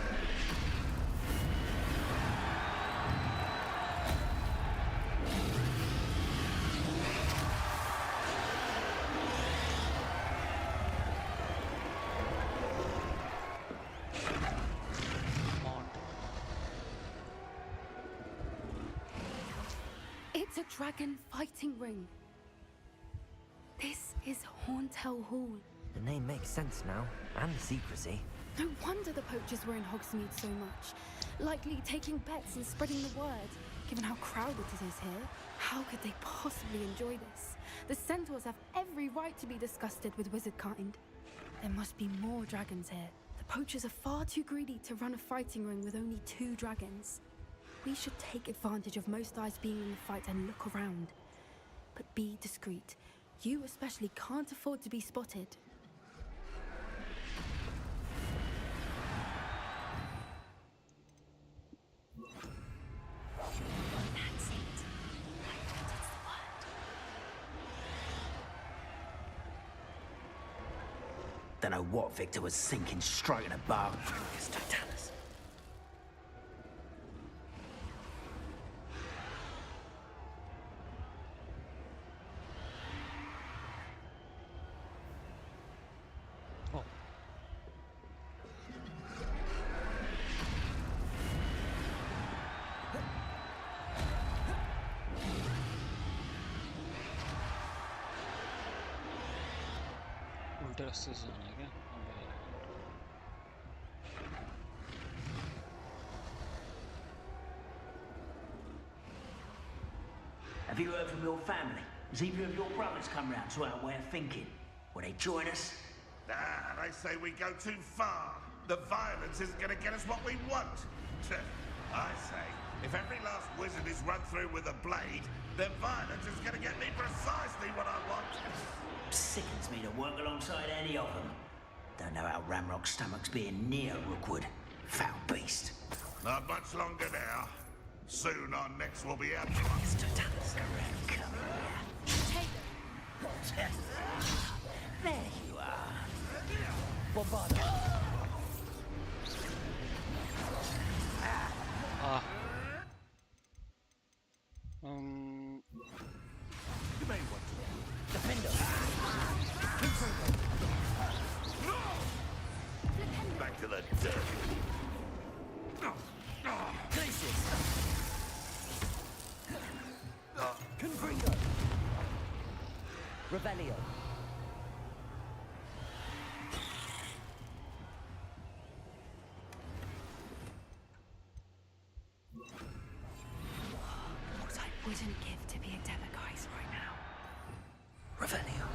It's a dragon fighting ring. This is Hauntel Hall. The name makes sense now, and the secrecy. No wonder the poachers were in Hogsmeade so much. Likely taking bets and spreading the word, given how crowded it is here. How could they possibly enjoy this? The centaurs have every right to be disgusted with wizard kind. There must be more dragons here. The poachers are far too greedy to run a fighting ring with only 2 dragons. We should take advantage of most eyes being in the fight and look around. But be discreet. You especially can't afford to be spotted. That's it. I thought it's the word. Don't know what Victor was thinking, striking a bar. उल्टे रास्ते से जाना है क्या? Have you heard from your family? Has either of your brothers come round to our way of thinking? Will they join us? Ah, they say we go too far. The violence isn't going to get us what we want. I say, if every last wizard is run through with a blade, then violence is going to get me precisely what I want. Sickens me to work alongside any of them. Don't know how Ramrock's stomach's being near Rookwood. Foul beast. Not much longer now. Soon our necks will be out. Correct. Come here. There you are. Bombarda. You may want to. Defender. Back to the dirt. Glacius. Confringo. Revelio. What I wouldn't give to be a Devaguise right now. Revelio.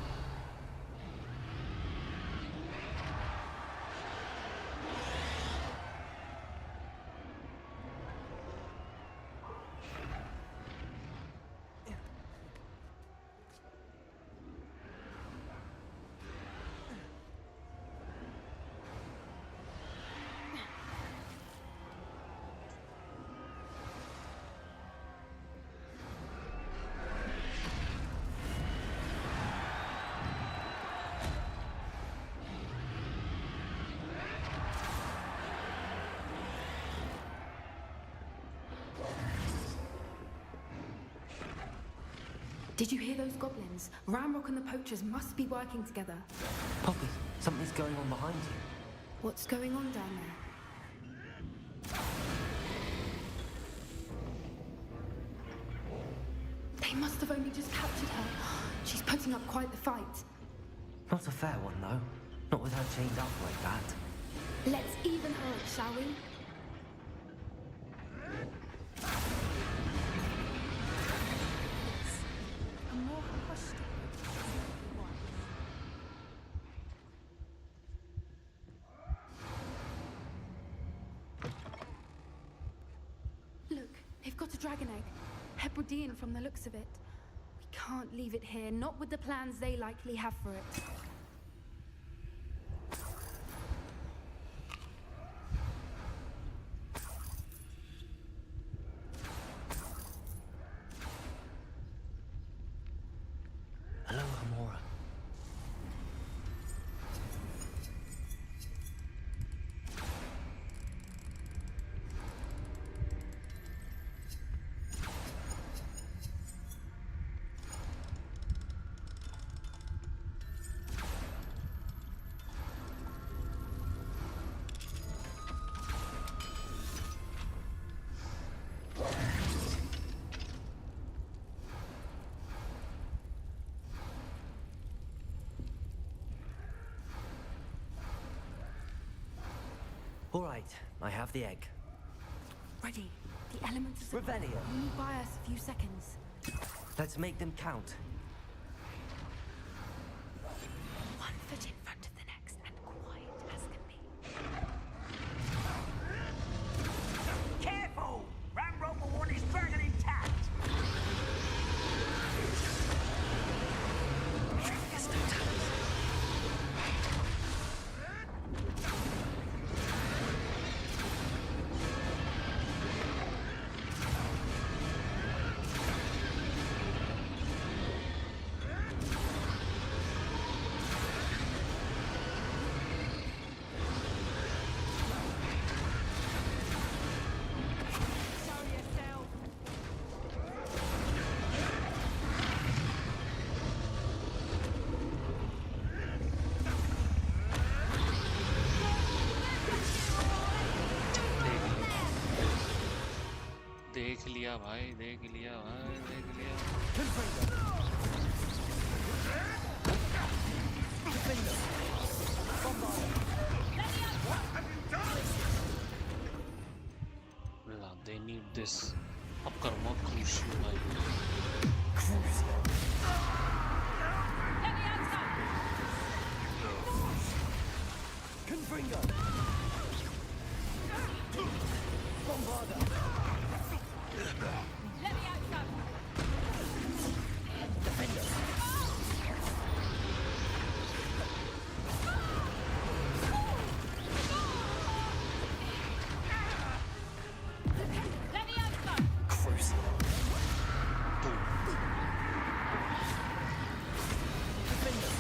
Did you hear those goblins? Ramrock and the poachers must be working together. Poppy, something's going on behind you. What's going on down there? They must have only just captured her. She's putting up quite the fight. Not a fair one, though. Not with her chained up like that. Let's even her up, shall we? A more hostile one. Look, they've got a dragon egg. Hebridean from the looks of it. We can't leave it here, not with the plans they likely have for it. Hello, Hamora. Right, I have the egg. Ready. The elements of Revelio. You need buy us a few seconds. Let's make them count. One foot in front of the next and quiet as can be. Careful! Ramrock will want his dragon intact! देख लिया भाई, देख लिया भाई, देख लिया। They need this. अब करूँगा crucio भाई। Confringo! Bombarda! Let me out, son! Defender! Let me out, son! Crucio! Defender!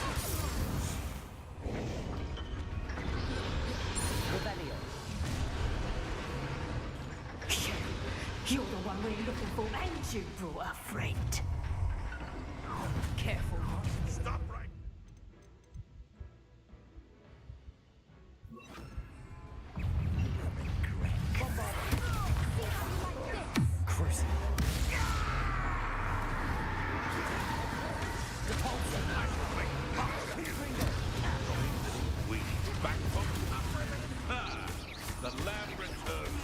Revelio! You're the one we're looking for, and you brought a friend. Careful. Stop right. Crucio. We back from the lab returns.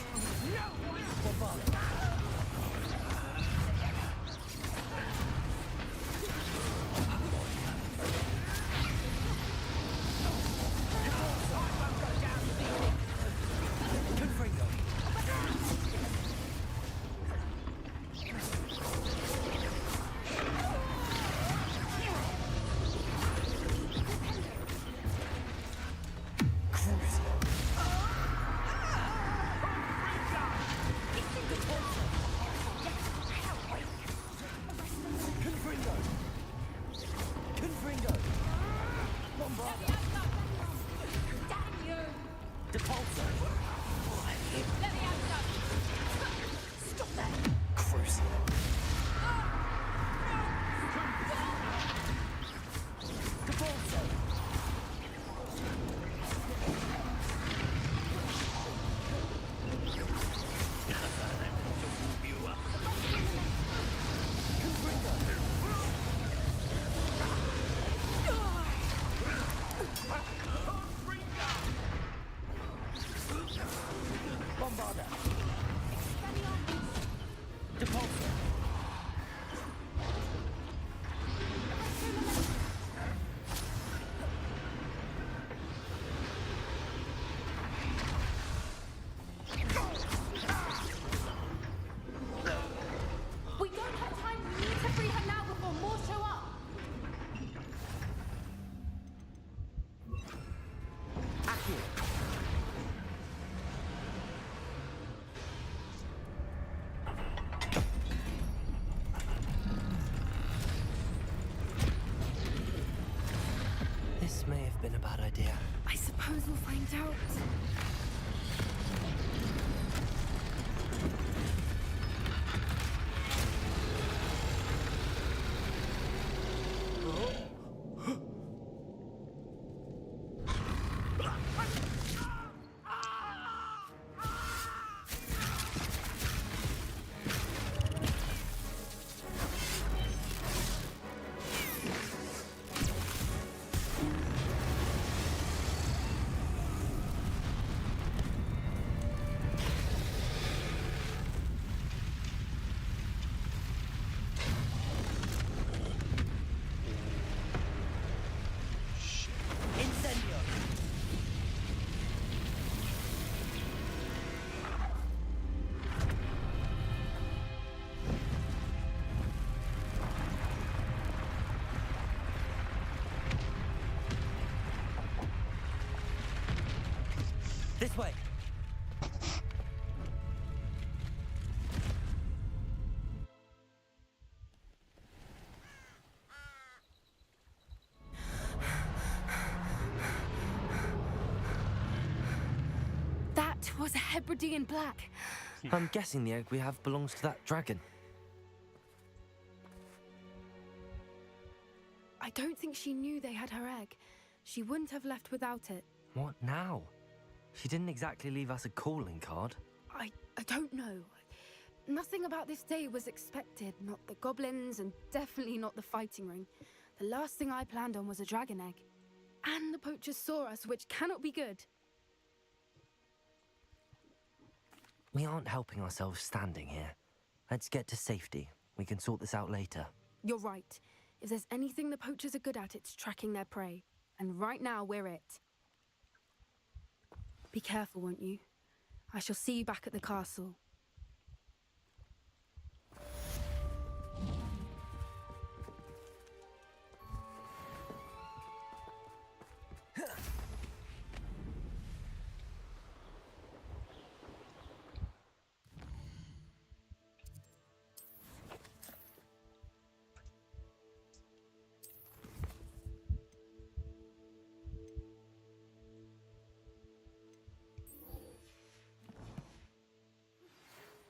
We don't have time. We need to free her now before more show up. This may have been a bad idea. I suppose we'll find out. was a Hebridean black. I'm guessing the egg we have belongs to that dragon. I don't think she knew they had her egg. She wouldn't have left without it. What now? She didn't exactly leave us a calling card. I don't know. Nothing about this day was expected. Not the goblins, and definitely not the fighting ring. The last thing I planned on was a dragon egg. And the poachers saw us, which cannot be good. We aren't helping ourselves standing here. Let's get to safety. We can sort this out later. You're right. If there's anything the poachers are good at, it's tracking their prey. And right now, we're it. Be careful, won't you? I shall see you back at the castle.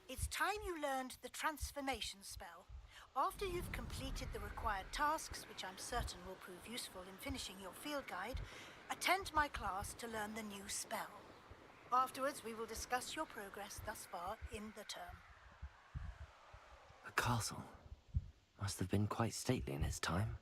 It's time you learned the transformation spell. After you've completed the required tasks, which I'm certain will prove useful in finishing your field guide, attend my class to learn the new spell. Afterwards, we will discuss your progress thus far in the term. A castle. Must have been quite stately in its time.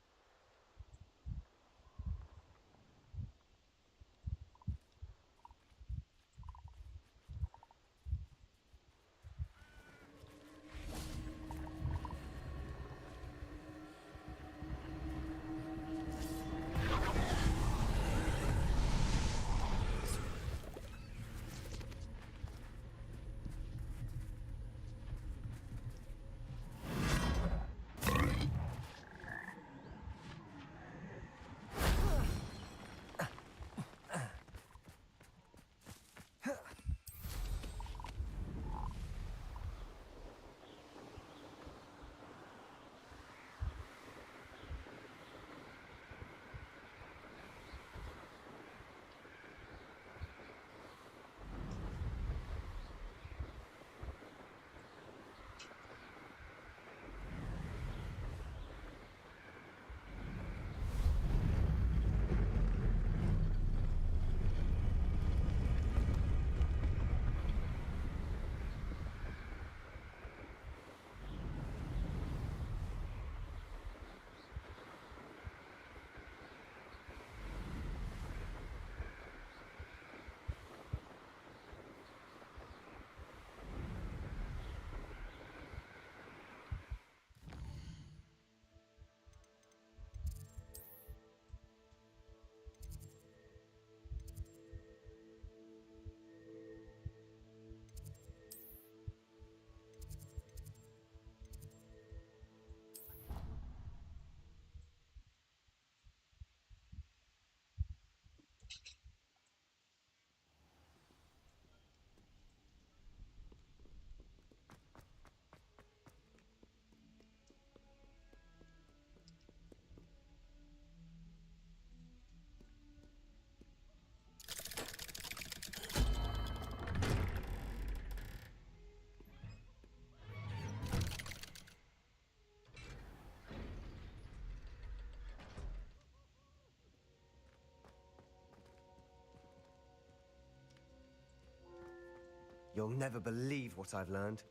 You'll never believe what I've learned.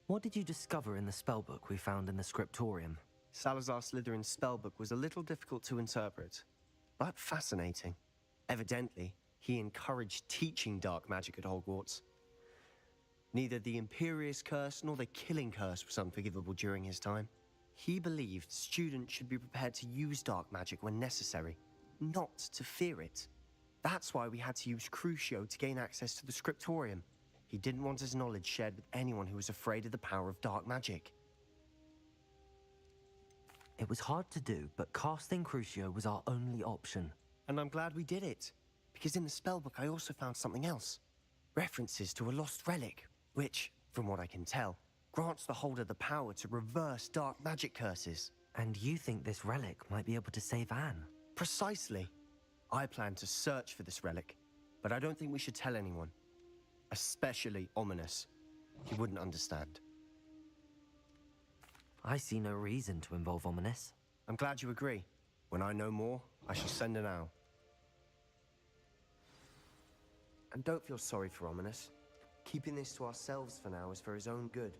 What did you discover in the spellbook we found in the scriptorium? Salazar Slytherin's spellbook was a little difficult to interpret, but fascinating. Evidently, he encouraged teaching dark magic at Hogwarts. Neither the Imperious Curse nor the Killing Curse was unforgivable during his time. He believed students should be prepared to use dark magic when necessary, not to fear it. That's why we had to use Crucio to gain access to the scriptorium. He didn't want his knowledge shared with anyone who was afraid of the power of dark magic. It was hard to do, but casting Crucio was our only option. And I'm glad we did it, because in the spellbook I also found something else. References to a lost relic, which, from what I can tell, grants the holder the power to reverse dark magic curses. And you think this relic might be able to save Anne? Precisely. I plan to search for this relic, but I don't think we should tell anyone. Especially ominous. He wouldn't understand. I see no reason to involve Ominous. I'm glad you agree. When I know more, I shall send an owl. And don't feel sorry for Ominous. Keeping this to ourselves for now is for his own good.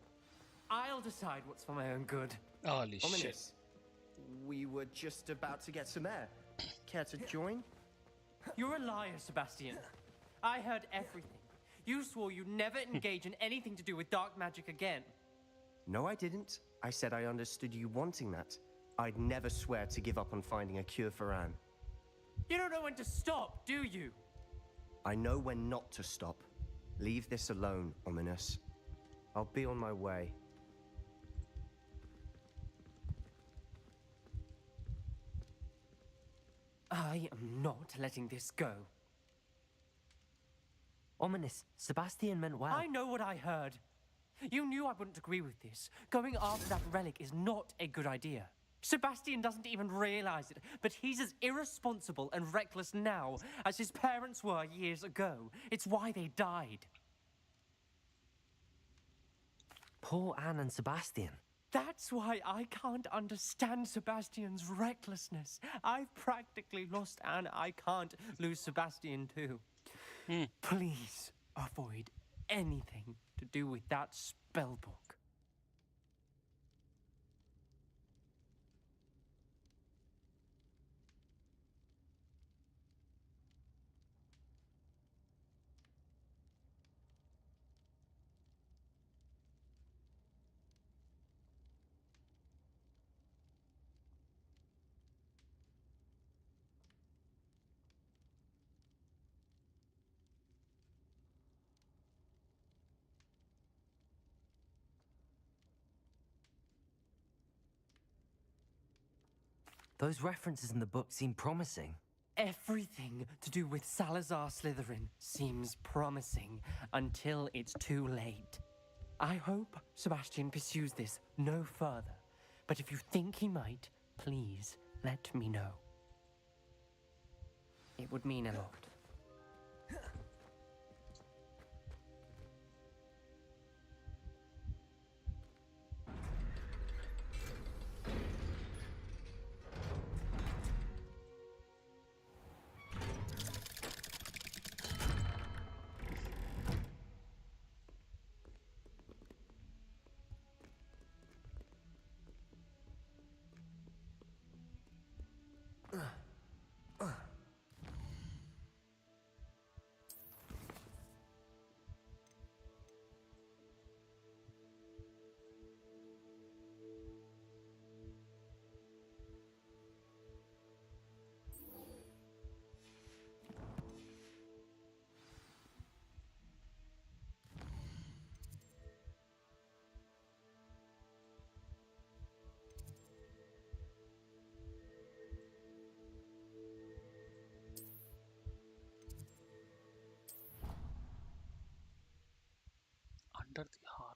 I'll decide what's for my own good. Holy shit. Ominous, we were just about to get some air. Care to join? You're a liar, Sebastian. I heard everything. You swore you'd never engage in anything to do with dark magic again. No, I didn't. I said I understood you wanting that. I'd never swear to give up on finding a cure for Anne. You don't know when to stop, do you? I know when not to stop. Leave this alone, Ominous. I'll be on my way. I am not letting this go. Ominous, Sebastian meant well. I know what I heard. You knew I wouldn't agree with this. Going after that relic is not a good idea. Sebastian doesn't even realize it, but he's as irresponsible and reckless now as his parents were years ago. It's why they died. Poor Anne and Sebastian. That's why I can't understand Sebastian's recklessness. I've practically lost Anne. I can't lose Sebastian too. Please avoid anything to do with that spell book. Those references in the book seem promising. Everything to do with Salazar Slytherin seems promising until it's too late. I hope Sebastian pursues this no further, but if you think he might, please let me know. It would mean a lot. Under the harbor.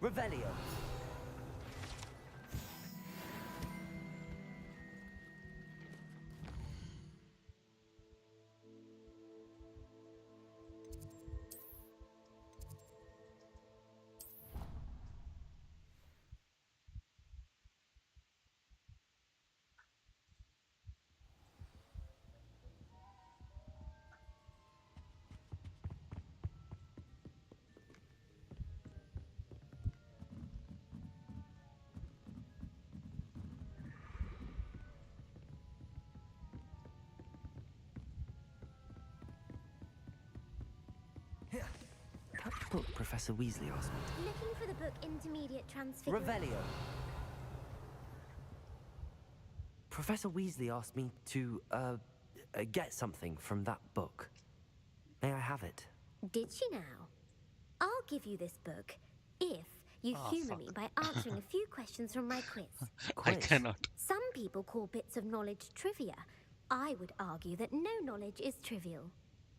Revelio. What book Professor Weasley asked me? Looking for the book Intermediate Transfiguration. Revelio. Professor Weasley asked me to, get something from that book. May I have it? Did she now? I'll give you this book if you humour me by answering a few questions from my quiz. I cannot. Some people call bits of knowledge trivia. I would argue that no knowledge is trivial.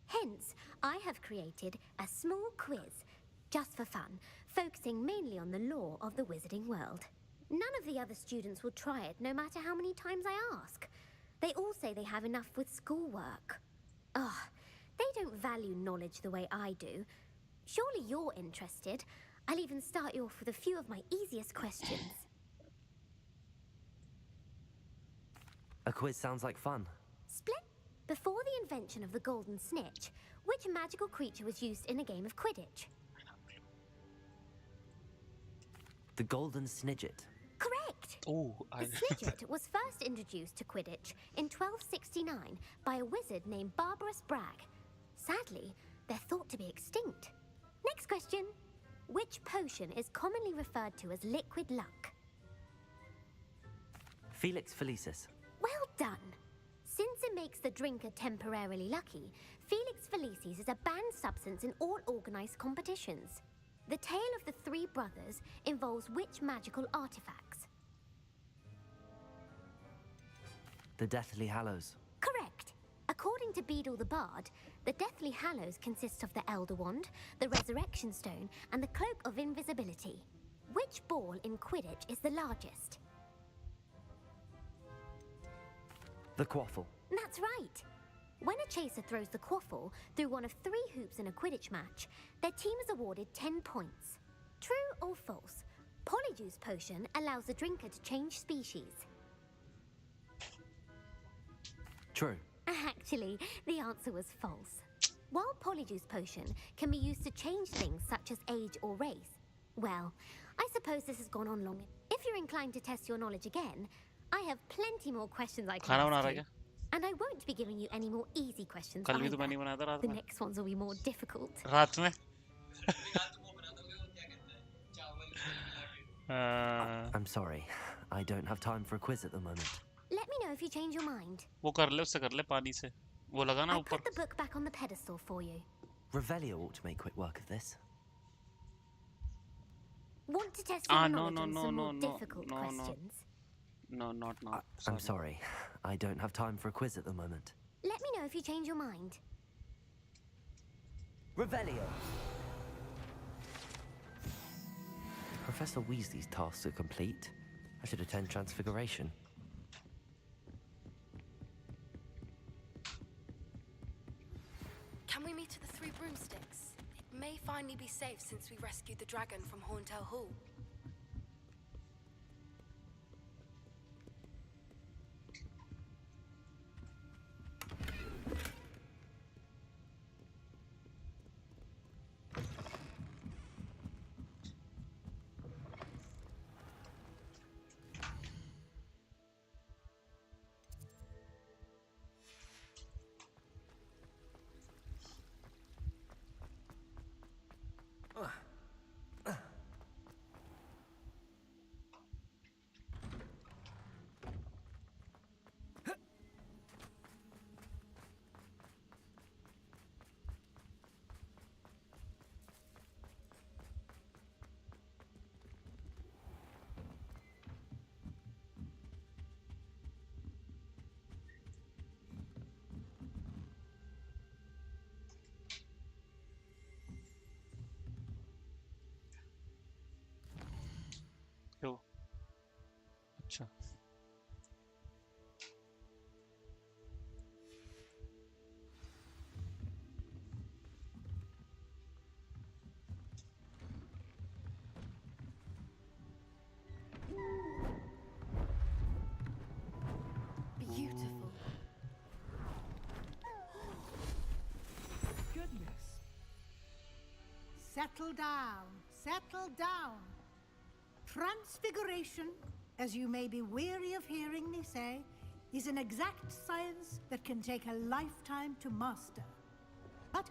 Hence, I have created a small quiz, just for fun, focusing mainly on the lore of the wizarding world. None of the other students will try it, no matter how many times I ask. They all say they have enough with schoolwork. Ugh, they don't value knowledge the way I do. Surely you're interested. I'll even start you off with a few of my easiest questions. A quiz sounds like fun. Split. Before the invention of the golden snitch, which magical creature was used in a game of Quidditch? The Golden Snidget. Correct! Oh, The Snidget was first introduced to Quidditch in 1269 by a wizard named Barbarous Bragg. Sadly, they're thought to be extinct. Next question. Which potion is commonly referred to as liquid luck? Felix Felicis. Well done! Since it makes the drinker temporarily lucky, Felix Felicis is a banned substance in all organised competitions. The tale of the three brothers involves which magical artifacts? The Deathly Hallows. Correct. According to Beedle the Bard, the Deathly Hallows consists of the Elder Wand, the Resurrection Stone, and the Cloak of Invisibility. Which ball in Quidditch is the largest? The Quaffle. That's right. When a chaser throws the quaffle through one of 3 hoops in a Quidditch match, their team is awarded 10 points. True or false? Polyjuice Potion allows the drinker to change species. True. Actually, the answer was false. While Polyjuice Potion can be used to change things such as age or race, well, I suppose this has gone on long. If you're inclined to test your knowledge again, I have plenty more questions I can खाना बना ask रहा है you. क्या? And I won't be giving you any more easy questions कल भी तो either. मैं नहीं बनाया था रात The में. next ones will be more difficult. रात में. I'm sorry. I don't have time for a quiz at the moment. Let me know if you change your mind. वो कर ले उससे कर ले पानी से. वो लगा ना I ऊपर. put the book back on the pedestal for you. Revelio ought to make quick work of this. Want to test your knowledge no, on no, some no, more no, difficult no, no. questions? No, not now. I'm sorry. I don't have time for a quiz at the moment. Let me know if you change your mind. Revelio. Professor Weasley's tasks are complete. I should attend Transfiguration. Can we meet at the Three Broomsticks? It may finally be safe since we rescued the dragon from Horntail Hall. क्यों? अच्छा. Beautiful. Goodness. Settle down. Settle down. Transfiguration, as you may be weary of hearing me say, is an exact science that can take a lifetime to master. But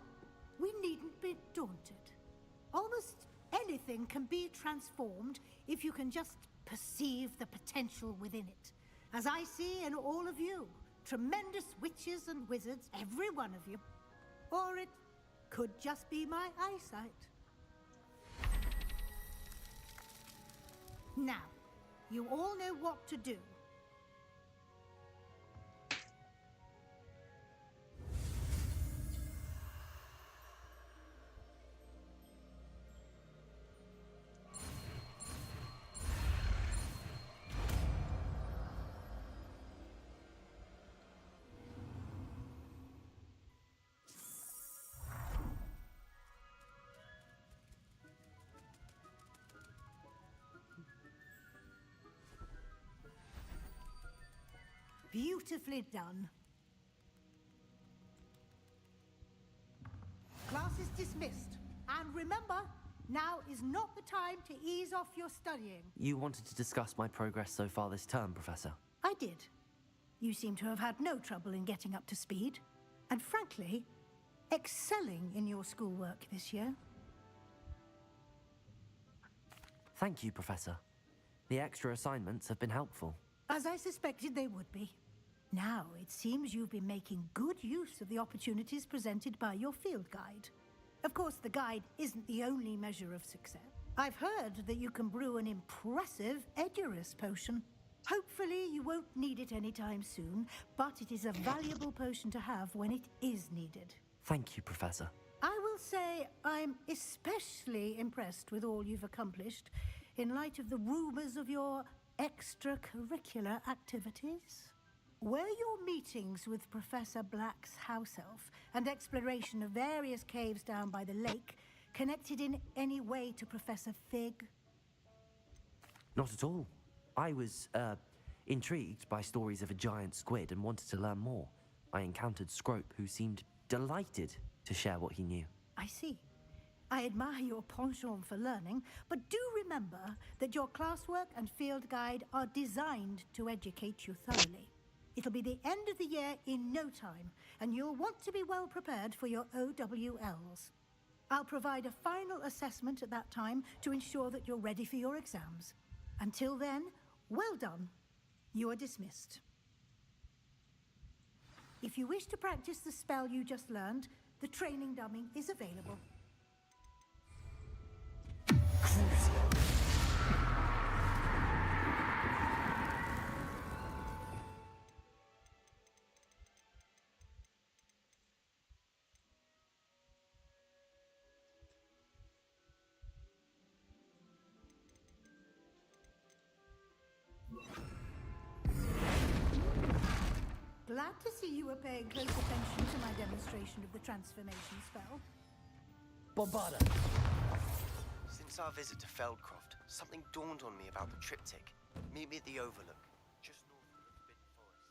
we needn't be daunted. everything can be transformed if you can just perceive the potential within it. As I see in all of you, tremendous witches and wizards, every one of you. Or it could just be my eyesight. Now, you all know what to do. Beautifully done. Class is dismissed. And remember, now is not the time to ease off your studying. You wanted to discuss my progress so far this term, Professor? I did. You seem to have had no trouble in getting up to speed. And frankly, excelling in your schoolwork this year. Thank you, Professor. The extra assignments have been helpful. As I suspected they would be. Now, it seems you've been making good use of the opportunities presented by your field guide. Of course, the guide isn't the only measure of success. I've heard that you can brew an impressive Edurus potion. Hopefully, you won't need it anytime soon, but it is a valuable potion to have when it is needed. Thank you, Professor. I will say I'm especially impressed with all you've accomplished in light of the rumors of your extracurricular activities. Were your meetings with Professor Black's house elf and exploration of various caves down by the lake connected in any way to Professor Fig? Not at all. I was, intrigued by stories of a giant squid and wanted to learn more. I encountered Scrope, who seemed delighted to share what he knew. I see. I admire your penchant for learning, but do remember that your classwork and field guide are designed to educate you thoroughly. It'll be the end of the year in no time, and you'll want to be well prepared for your OWLs. I'll provide a final assessment at that time to ensure that you're ready for your exams. Until then, well done. You are dismissed. If you wish to practice the spell you just learned, the training dummy is available. Glad to see you were paying close attention to my demonstration of the transformation spell. Bombarda! Since our visit to Feldcroft, something dawned on me about the triptych. Meet me at the Overlook, just north of the Forbidden Forest.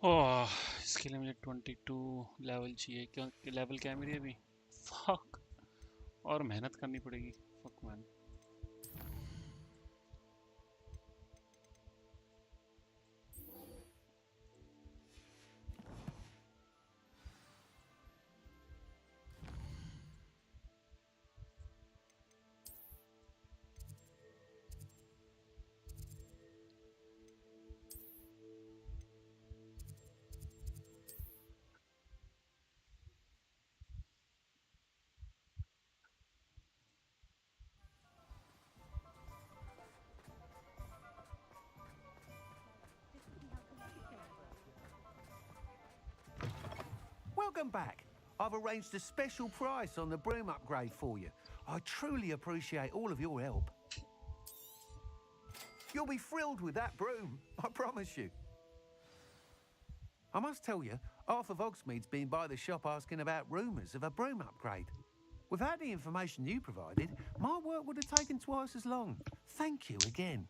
ओह इसके लिए मुझे 22 level चाहिए क्यों level क्या है मेरी अभी fuck और मेहनत करनी पड़ेगी fuck man Welcome back. I've arranged a special price on the broom upgrade for you. I truly appreciate all of your help. You'll be thrilled with that broom, I promise you. I must tell you, half of Hogsmeade's been by the shop asking about rumours of a broom upgrade. Without the information you provided, my work would have taken twice as long. Thank you again.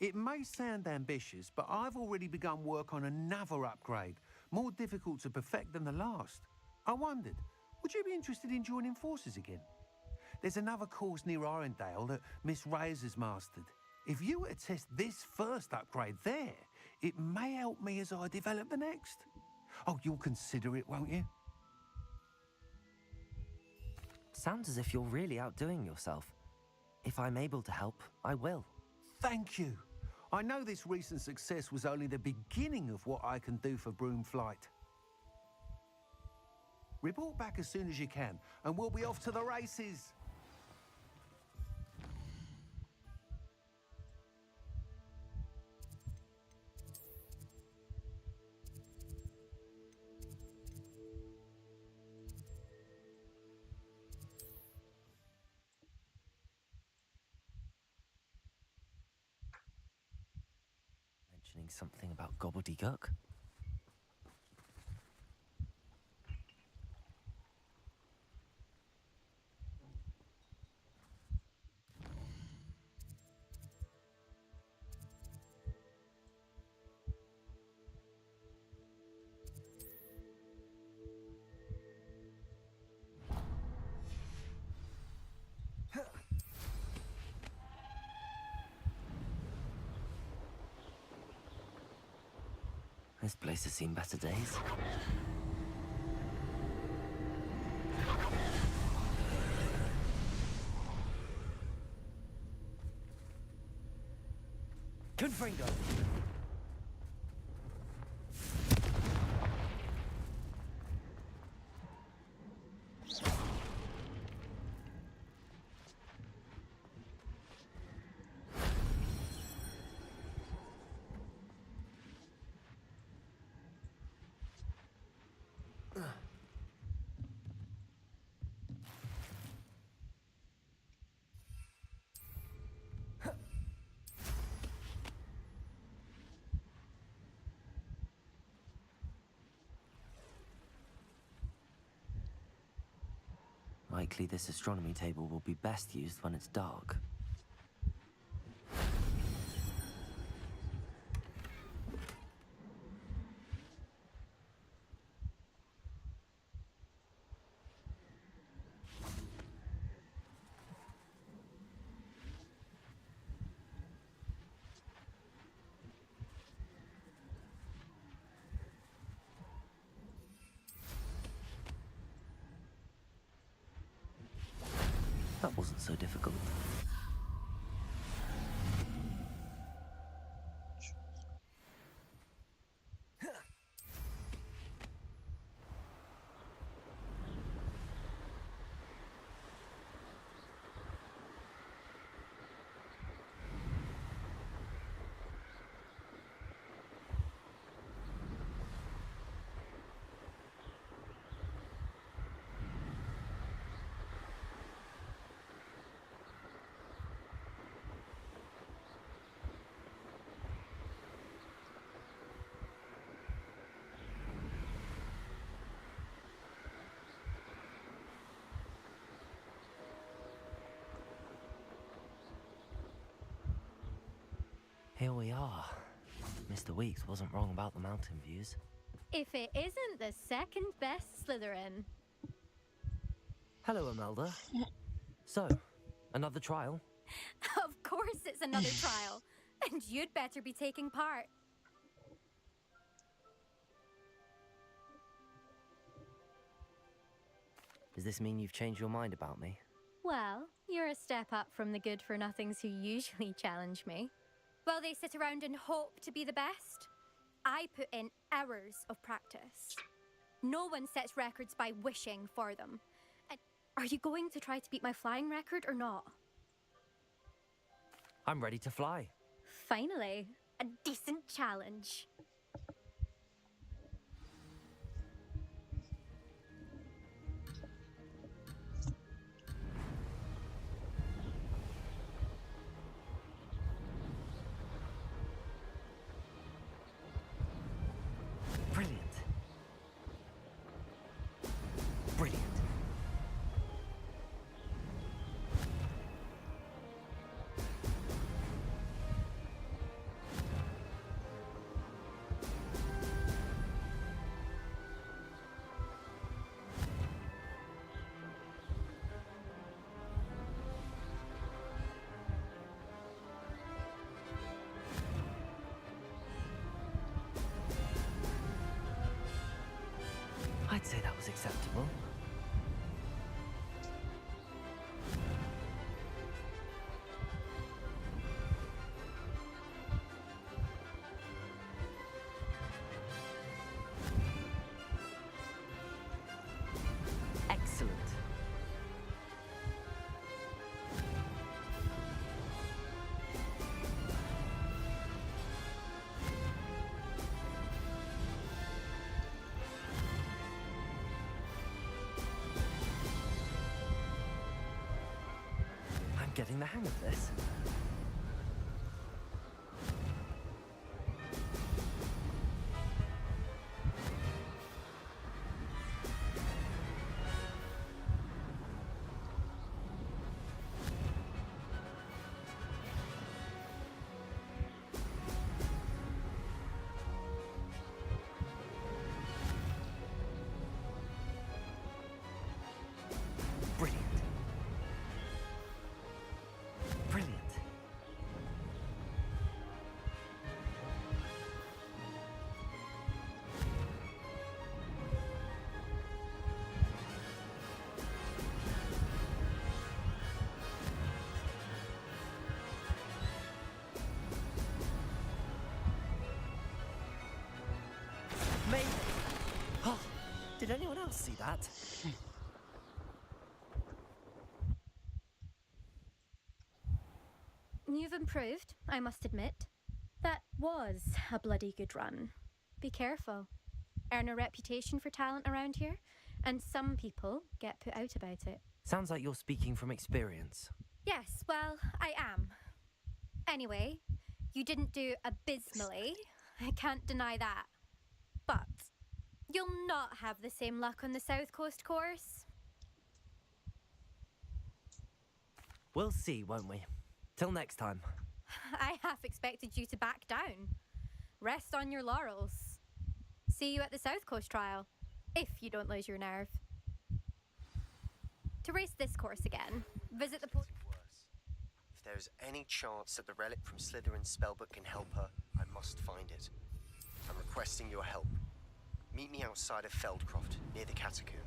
It may sound ambitious, but I've already begun work on another upgrade, more difficult to perfect than the last. I wondered, would you be interested in joining forces again? There's another course near Arendelle that Miss Reyes has mastered. If you were to test this first upgrade there, It may help me as I develop the next. Oh, you'll consider it, won't you? Sounds as if you're really outdoing yourself. If I'm able to help, I will. Thank you. I know this recent success was only the beginning of what I can do for Broomflight. Report back as soon as you can, and we'll be off to the races. Mentioning something about gobbledygook. This place has seen better days. Confringo! Likely this astronomy table will be best used when it's dark. That wasn't so difficult. Here we are. Mr. Weeks wasn't wrong about the mountain views. If it isn't the second best Slytherin. Hello, Imelda. So, another trial? Of course it's another trial. And you'd better be taking part. Does this mean you've changed your mind about me? Well, you're a step up from the good-for-nothings who usually challenge me. While they sit around and hope to be the best, I put in hours of practice. No one sets records by wishing for them. And are you going to try to beat my flying record or not? I'm ready to fly. Finally, a decent challenge. Brilliant. Brilliant. I'd say that was acceptable. Excellent. I'm getting the hang of this. Brilliant. Brilliant. Amazing. Oh, did anyone else see that? You've improved, I must admit. That was a bloody good run. Be careful. Earn a reputation for talent around here, and some people get put out about it. Sounds like you're speaking from experience. Yes, well, I am. Anyway, you didn't do abysmally. I can't deny that. But you'll not have the same luck on the South Coast course. We'll see, won't we? Till next time. I half expected you to back down. Rest on your laurels. See you at the South Coast trial, if you don't lose your nerve. To race this course again, visit the Worse. If there is any chance that the relic from Slytherin's spellbook can help her, I must find it. I'm requesting your help. Meet me outside of Feldcroft, near the catacomb.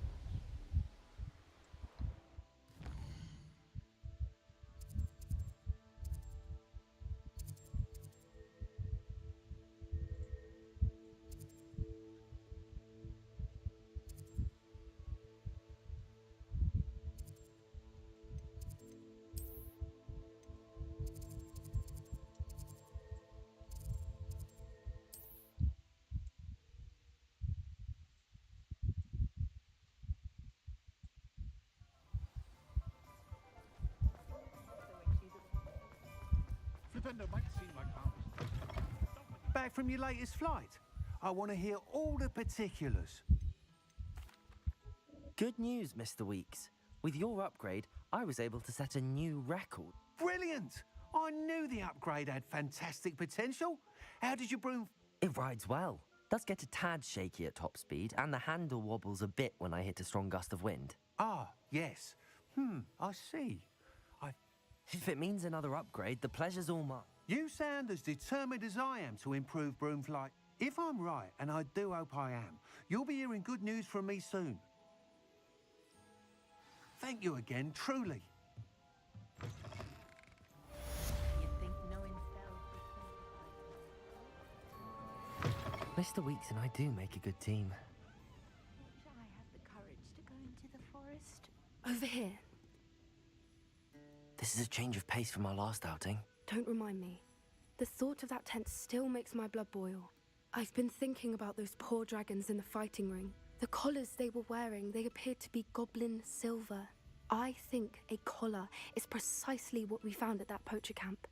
Back from your latest flight? I want to hear all the particulars. Good news, Mr. Weeks. With your upgrade, I was able to set a new record. Brilliant! I knew the upgrade had fantastic potential. How did your broom... It rides well. Does get a tad shaky at top speed, and the handle wobbles a bit when I hit a strong gust of wind. Ah, yes. I see. If it means another upgrade, the pleasure's all mine. You sound as determined as I am to improve broom flight. If I'm right, and I do hope I am, you'll be hearing good news from me soon. Thank you again, truly. Mr. Weeks and I do make a good team. Shall I have the courage to go into the forest? Over here. This is a change of pace from our last outing. Don't remind me. The thought of that tent still makes my blood boil. I've been thinking about those poor dragons in the fighting ring. The collars they were wearing, they appeared to be goblin silver. I think a collar is precisely what we found at that poacher camp.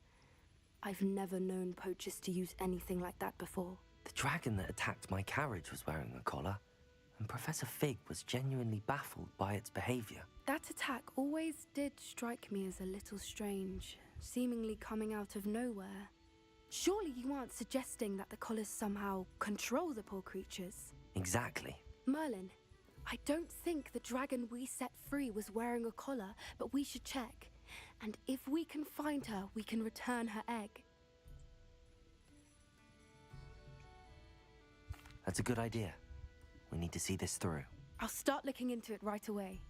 I've never known poachers to use anything like that before. The dragon that attacked my carriage was wearing a collar, and Professor Fig was genuinely baffled by its behavior. That attack always did strike me as a little strange, seemingly coming out of nowhere. Surely you aren't suggesting that the collars somehow control the poor creatures? Exactly. Merlin, I don't think the dragon we set free was wearing a collar, but we should check. And if we can find her, we can return her egg. That's a good idea. We need to see this through. I'll start looking into it right away.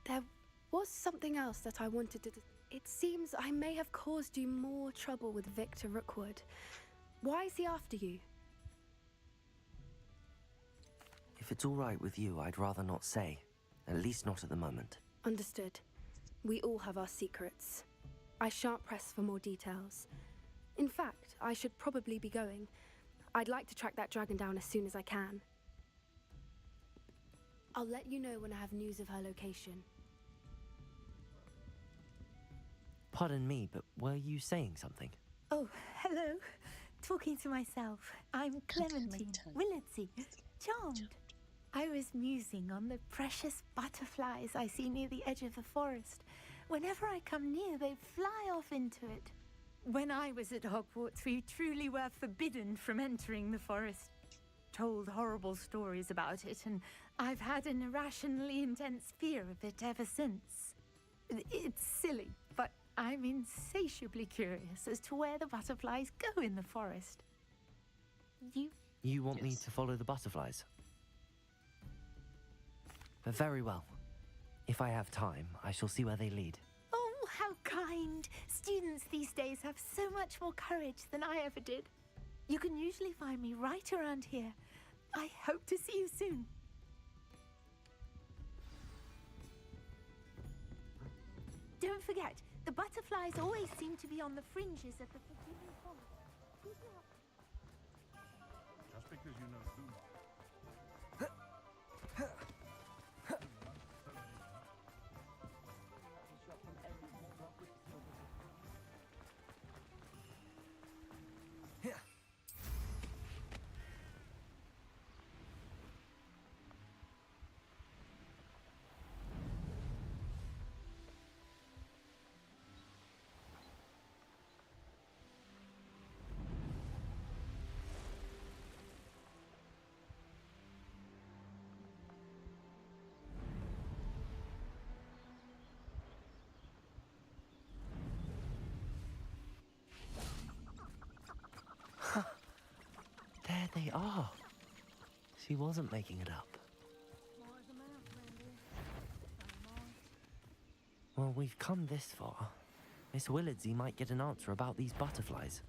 There was something else that I wanted to... It seems I may have caused you more trouble with Victor Rookwood. Why is he after you? If it's all right with you, I'd rather not say. At least not at the moment. Understood. We all have our secrets. I shan't press for more details. In fact, I should probably be going. I'd like to track that dragon down as soon as I can. I'll let you know when I have news of her location. Pardon me, but were you saying something? Oh, hello. Talking to myself. I'm Clementine Willardsey. Charmed. I was musing on the precious butterflies I see near the edge of the forest. Whenever I come near, they fly off into it. When I was at Hogwarts, we truly were forbidden from entering the forest. Told horrible stories about it, and I've had an irrationally intense fear of it ever since. It's silly, but I'm insatiably curious as to where the butterflies go in the forest. You want me to follow the butterflies? Very well. If I have time, I shall see where they lead. Oh, how kind! Students these days have so much more courage than I ever did. You can usually find me right around here. I hope to see you soon. Don't forget, the butterflies always seem to be on the fringes of the forbidden forest. Just because you know too much. There they are. She wasn't making it up. Well, we've come this far. Miss Willardsey might get an answer about these butterflies.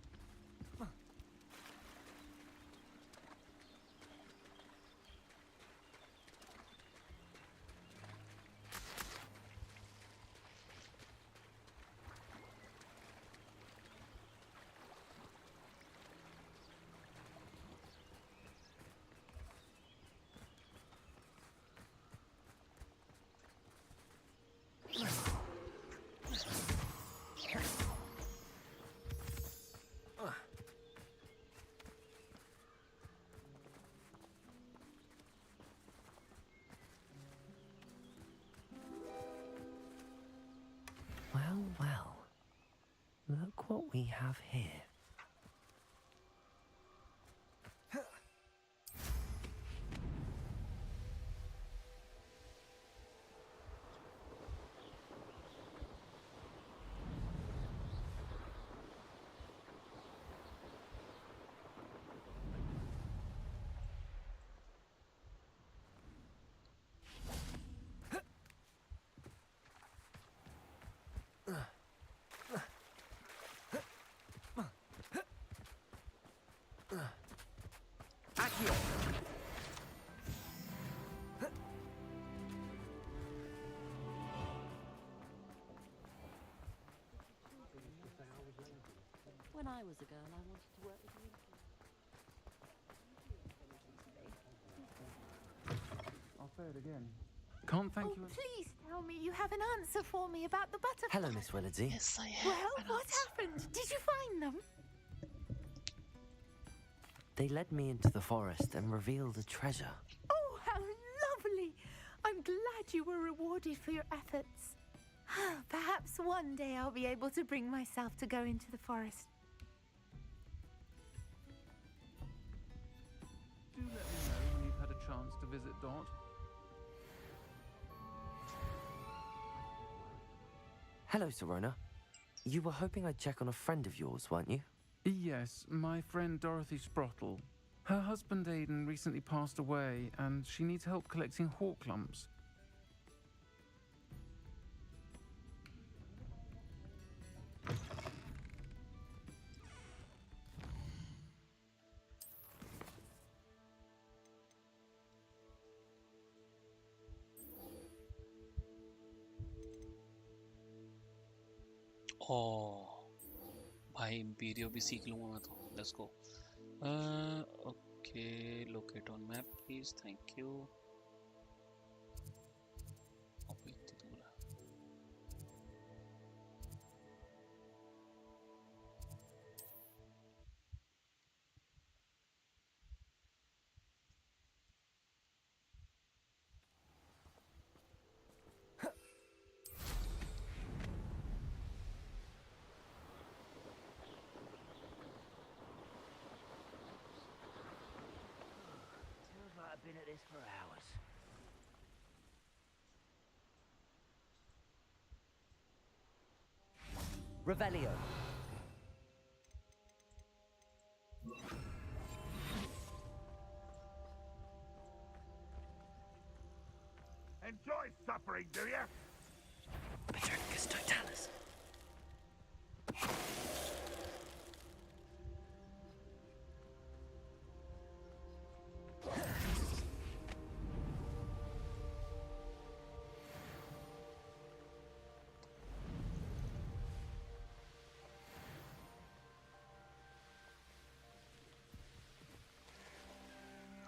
Well, well. Look what we have here. When I was a girl, I wanted to work with you. I'll say it again. Can't thank you. Please tell me you have an answer for me about the butterflies. Hello, Miss Willardsey. Yes, I have. Well, what happened? Did you find them? They led me into the forest and revealed a treasure. Oh, how lovely! I'm glad you were rewarded for your efforts. Perhaps one day I'll be able to bring myself to go into the forest. Do let me know when you've had a chance to visit Dot. Hello, Serona. You were hoping I'd check on a friend of yours, weren't you? Yes, my friend Dorothy Sprottle. Her husband Aiden recently passed away, and she needs help collecting hawk lumps. Oh, भाई Imperio भी सीख लूँगा मैं तो. Let's go. Okay, locate on map please. Thank you. अब इतनी दूर है. Feels like I've been at this for hours. Revelio. Enjoy suffering, do you? Patroclus Totalis.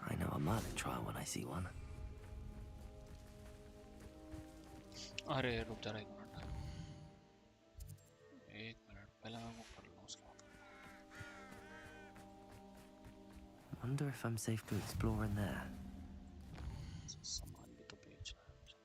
I know a Merlin trial when I see one. अरे रुक जा रहा एक minute. एक मिनट पहले मैं वो कर लूँ उसके बाद. Wonder if I'm safe to explore in there. सामान भी तो बेचना है मुझे.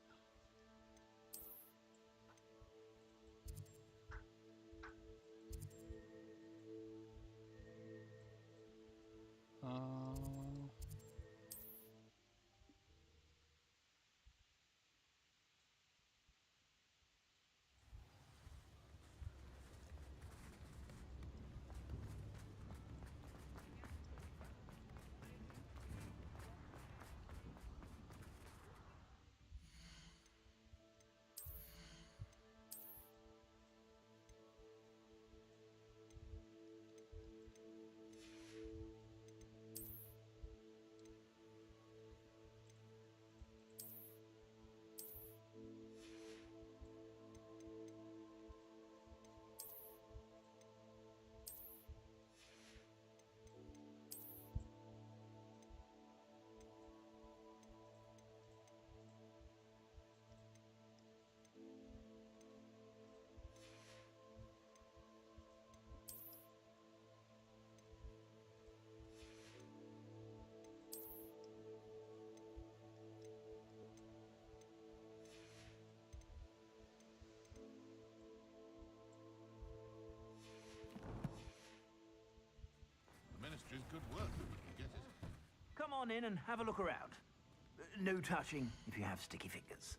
Ministry's good work. You get it? Come on in and have a look around. No touching if you have sticky fingers.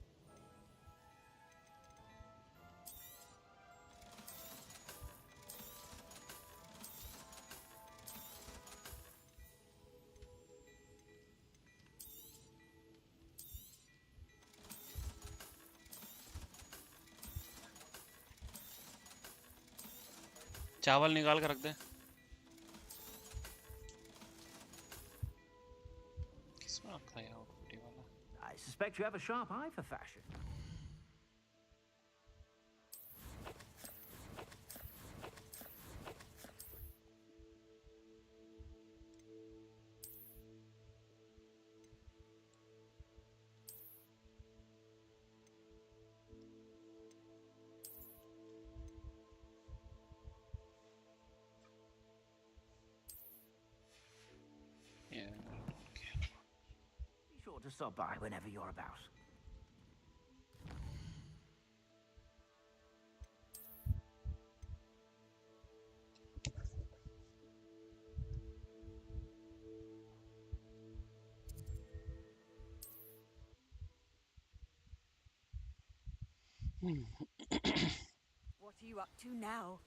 चावल निकाल कर रख दे. किसमें रखा है यार रोटी वाला? I suspect you have a sharp eye for fashion. Yeah. Be sure to stop by whenever you're about. What are you up to now?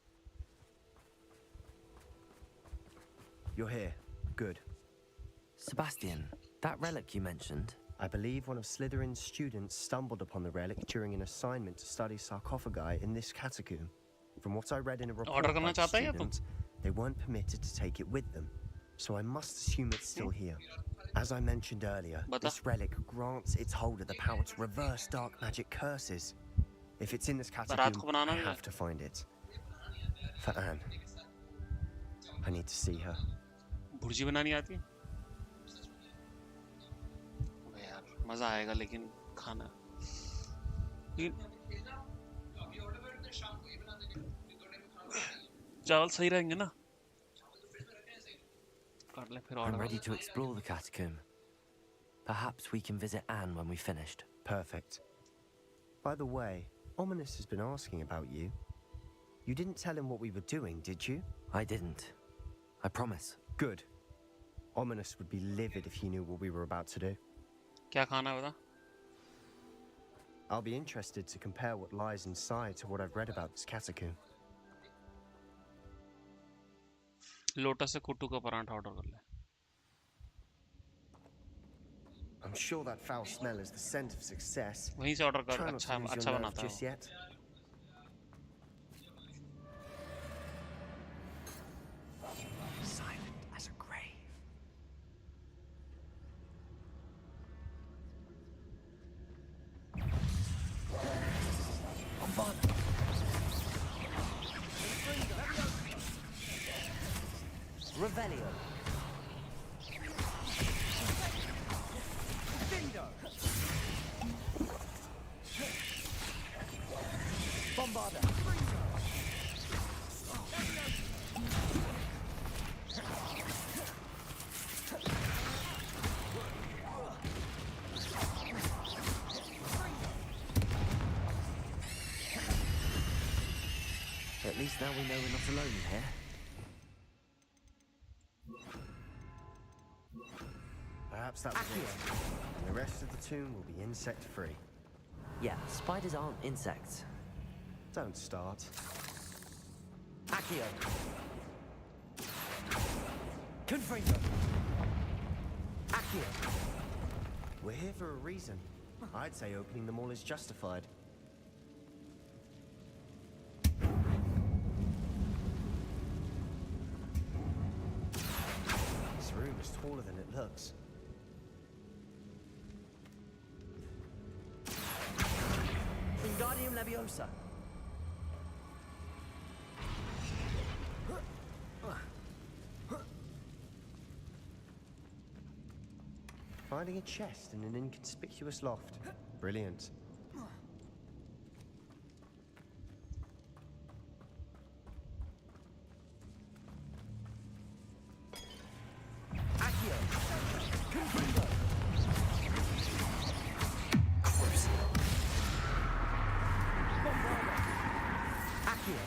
You're here. Good. Sebastian, that relic you mentioned. I believe one of Slytherin's students stumbled upon the relic during an assignment to study sarcophagi in this catacomb. From what I read in a report by the student, they weren't permitted to take it with them, so I must assume it's still here. As I mentioned earlier, this relic grants its holder the power to reverse dark magic curses. If it's in this catacomb, I have to find it. For Anne. I need to see her. Bhurji बनानी आती है? यार मजा आएगा लेकिन खाना चावल सही रहेंगे ना? I'm ready to explore the catacomb. Perhaps we can visit Anne when we finished. Perfect. By the way, Ominous has been asking about you. You didn't tell him what we were doing, did you? I didn't. I promise. Good. Ominous would be livid if he knew what we were about to do. क्या खाना है बता? I'll be interested to compare what lies inside to what I've read about this catacomb. Lotus से कुट्टू का paratha order कर ले. I'm sure that foul smell is the scent of success. वहीं से ऑर्डर कर. Try not to lose your nerve just yet. Silent as a grave. Revelio. Bombarda. At least now we know we're not alone here. Perhaps that was it. And the rest of the tomb will be insect-free. Yeah, spiders aren't insects. Don't start. Accio. Confringo. Accio. We're here for a reason. I'd say opening them all is justified. This room is taller than it looks. Wingardium Leviosa. Finding a chest in an inconspicuous loft. Brilliant. Accio. Confringo. Crucio. Bombarda. Accio.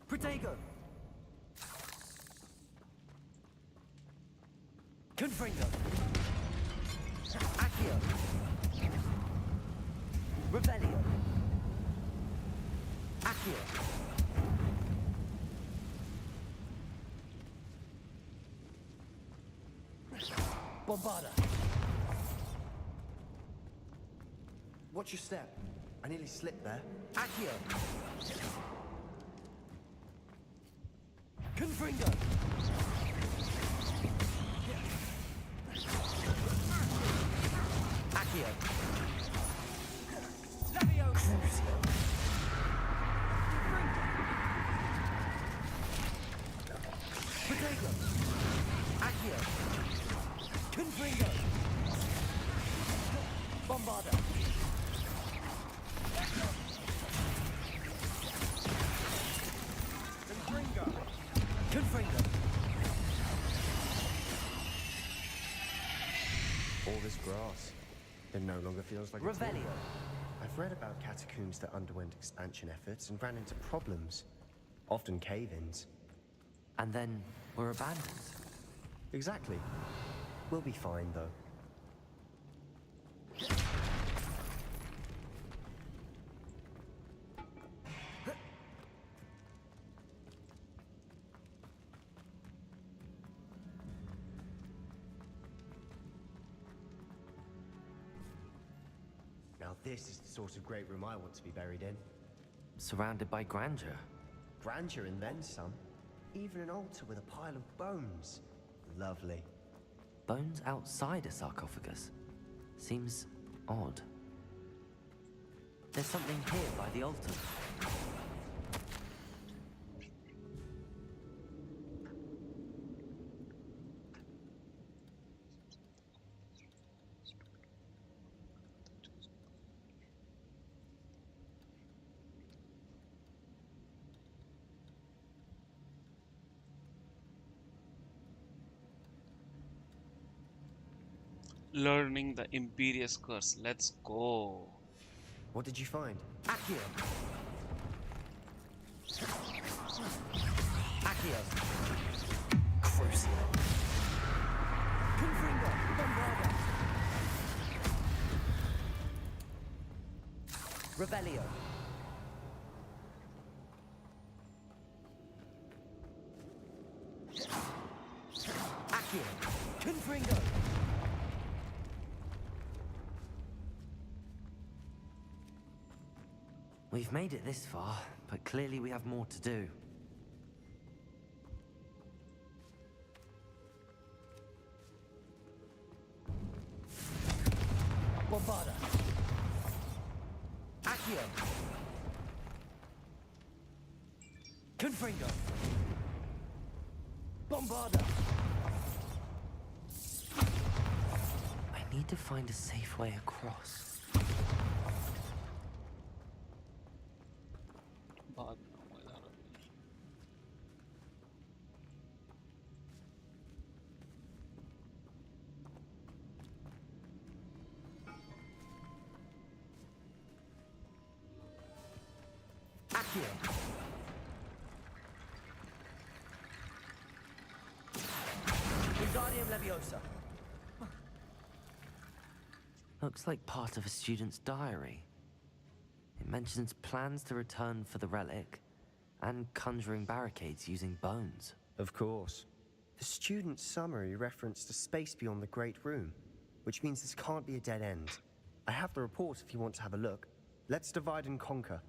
Protego. Confringo. Accio. Revelio. Accio. Bombarda. Watch your step. I nearly slipped there. Accio. Confringo. Accio. Crucio. Protego. Accio. Confringo. Bombarda. Confringo. All this grass. It no longer feels like a tomb. Revelio. I've read about catacombs that underwent expansion efforts and ran into problems. Often cave-ins. And then were abandoned. Exactly. We'll be fine, though. this is the sort of great room I want to be buried in. Surrounded by grandeur. Grandeur and then some. Even an altar with a pile of bones. Lovely. Bones outside a sarcophagus? Seems odd. There's something here by the altar. Learning the Imperious Curse. Let's go. What did you find? Accio! Accio! Crucio! Confringo! Bombarda! Revelio! Accio! Confringo! We've made it this far, but clearly we have more to do. Bombarda! Accio! Confringo! Bombarda! I need to find a safe way across. Accio! Wingardium Leviosa! Looks like part of a student's diary. It mentions plans to return for the relic and conjuring barricades using bones. Of course. The student's summary referenced a space beyond the Great Room, which means this can't be a dead end. I have the report if you want to have a look. Let's divide and conquer.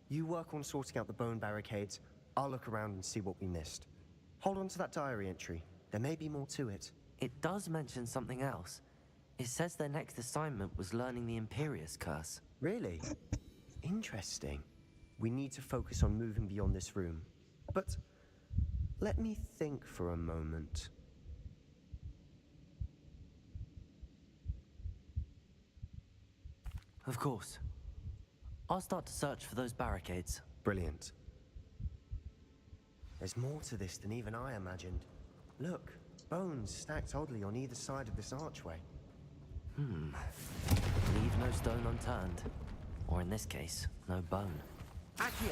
You work on sorting out the bone barricades. I'll look around and see what we missed. Hold on to that diary entry. There may be more to it. It does mention something else. It says their next assignment was learning the Imperious Curse. Really? Interesting. We need to focus on moving beyond this room. But let me think for a moment. Of course. I'll start to search for those barricades. Brilliant. There's more to this than even I imagined. Look, bones stacked oddly on either side of this archway. Leave no stone unturned. Or in this case, no bone. Accio!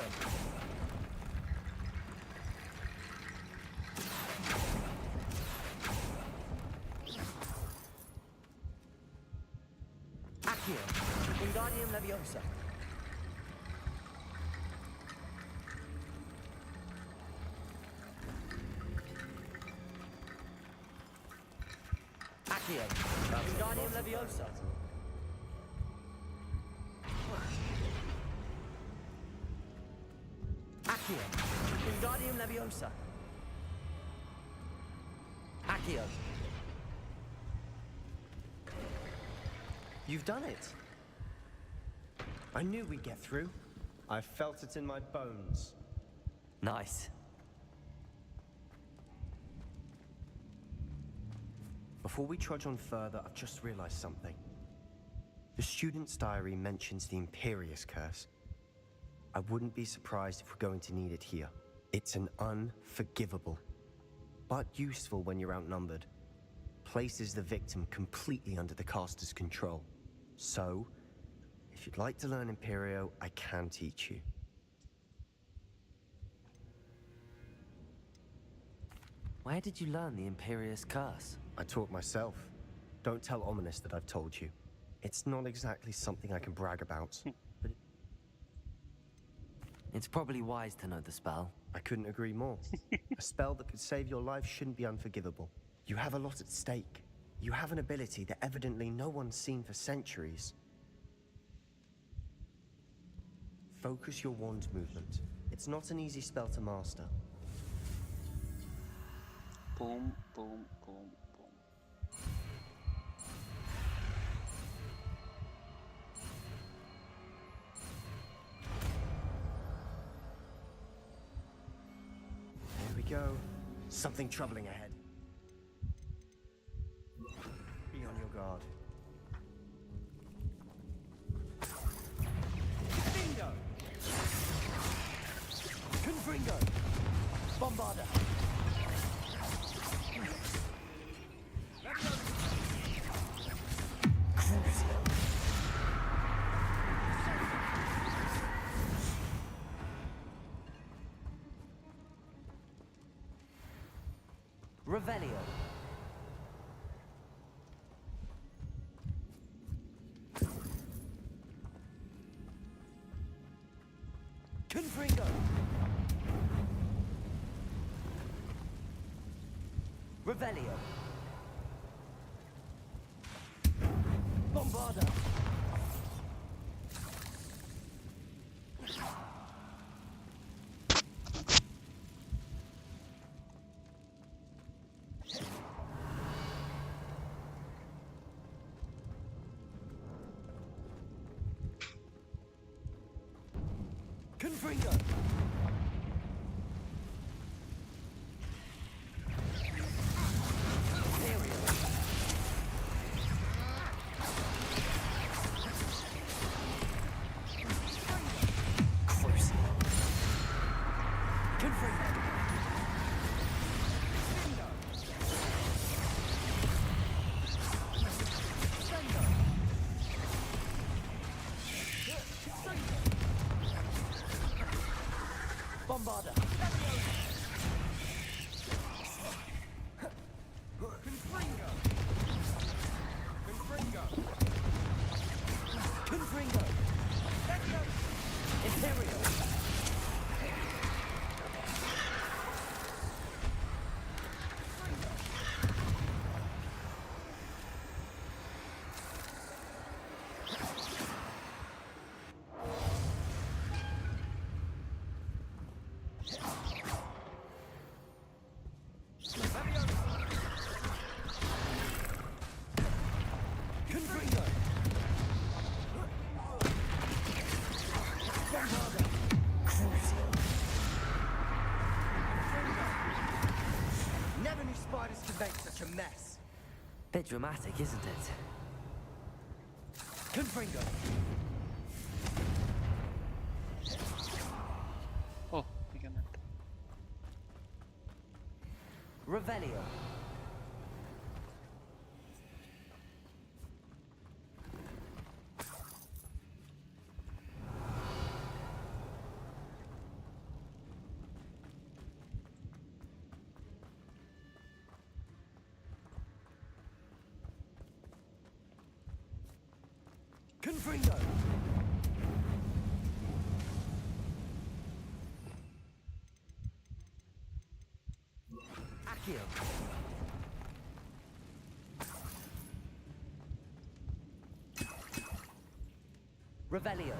Accio! Wingardium Leviosa! Accio! Wingardium Leviosa! Accio! Wingardium Leviosa! Accio! You've done it! I knew we'd get through. I felt it in my bones. Nice. Before we trudge on further, I've just realized something. The student's diary mentions the Imperious Curse. I wouldn't be surprised if we're going to need it here. It's an unforgivable, but useful when you're outnumbered. Places the victim completely under the caster's control. So, if you'd like to learn Imperio, I can teach you. Where did you learn the Imperious Curse? I taught myself. Don't tell Ominous that I've told you. It's not exactly something I can brag about, but It's probably wise to know the spell. I couldn't agree more. A spell that could save your life shouldn't be unforgivable. You have a lot at stake. You have an ability that evidently no one's seen for centuries. Focus your wand movement. It's not an easy spell to master. Boom, boom, boom, boom. Here we go. Something troubling ahead. Be on your guard. Bingo! Confringo! Bombarder! Revelio. Confringo! Revelio. Bombarder! Confringo! Bombarder! Confringo! Confringo! Confringo! Imperial! Confringo! Bombarder! Crucio! Never knew spiders could make such a mess. Bit dramatic, isn't it? Confringo! Oh, we can. Revelio. Confringo! Accio. Revelio.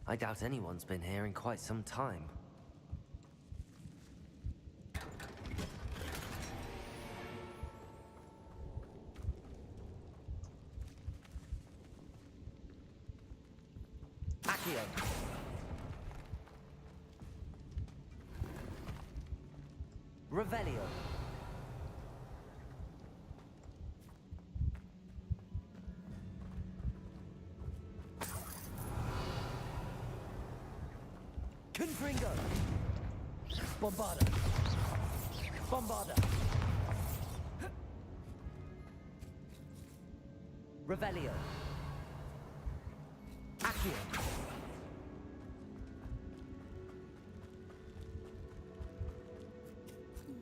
I doubt anyone's been here in quite some time. Accio. Revelio. Confringo! Bombarder! Bombarder! Revelio. Accio.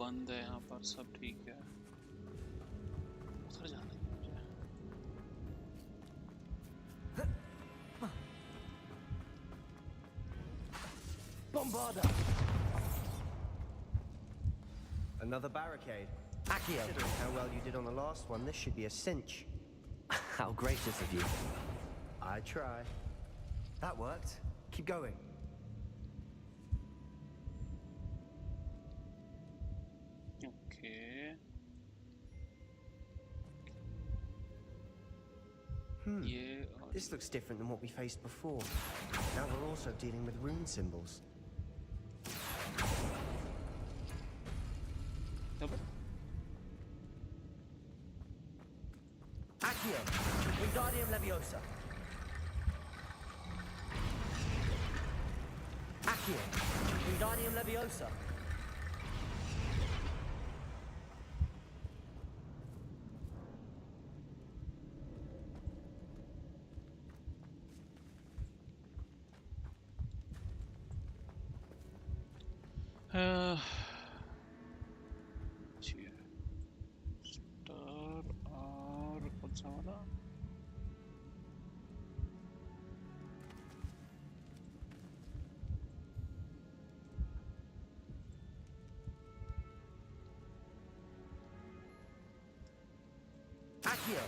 बंद है यहाँ पर, सब ठीक है। उधर जाना है मुझे। Bombarder! Another barricade. Accio. Considering how well you did on the last one, this should be a cinch. How gracious of you. I try. That worked. Keep going. Okay. Yeah. This looks different than what we faced before. Now we're also dealing with rune symbols. Accio. Wingardium Leviosa. Accio. Wingardium Leviosa. Star और कौन सा वाला Accio.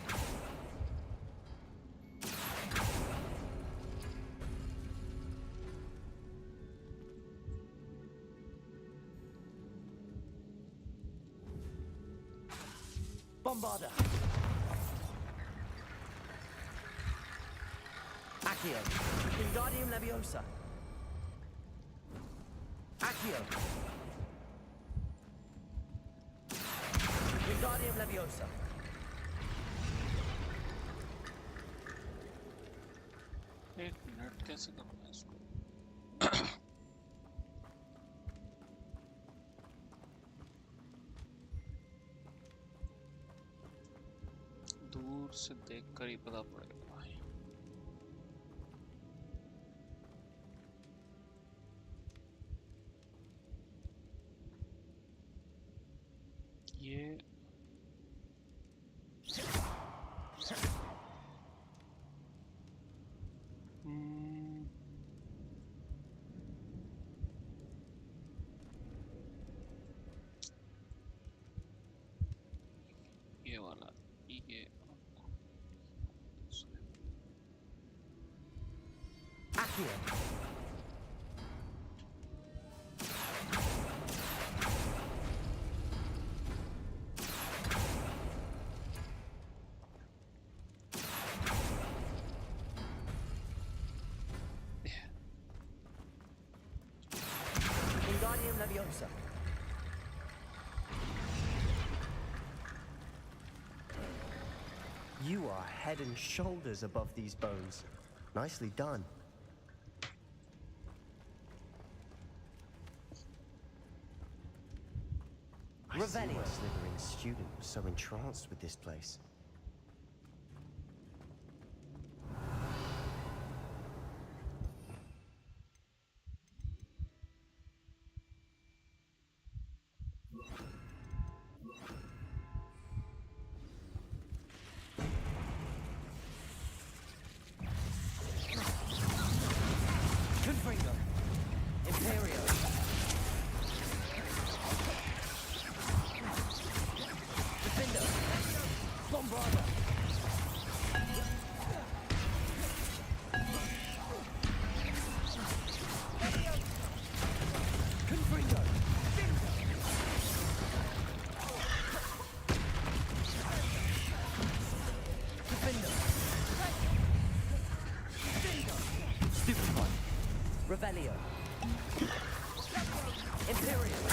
Bombarda. Accio. Wingardium Leviosa. Accio. Wingardium Leviosa. एक minute कैसे करना है इसको दूर से देखकर ही पता पड़ेगा भाई ये ये वाला ये Accio. Wingardium Leviosa. You are head and shoulders above these bones. Nicely done. I see why Slytherin's student was so entranced with this place. Confringo. Imperio. Defender. Bombarda. Confringo. Defender. Stupefy. Revelio. Imperial.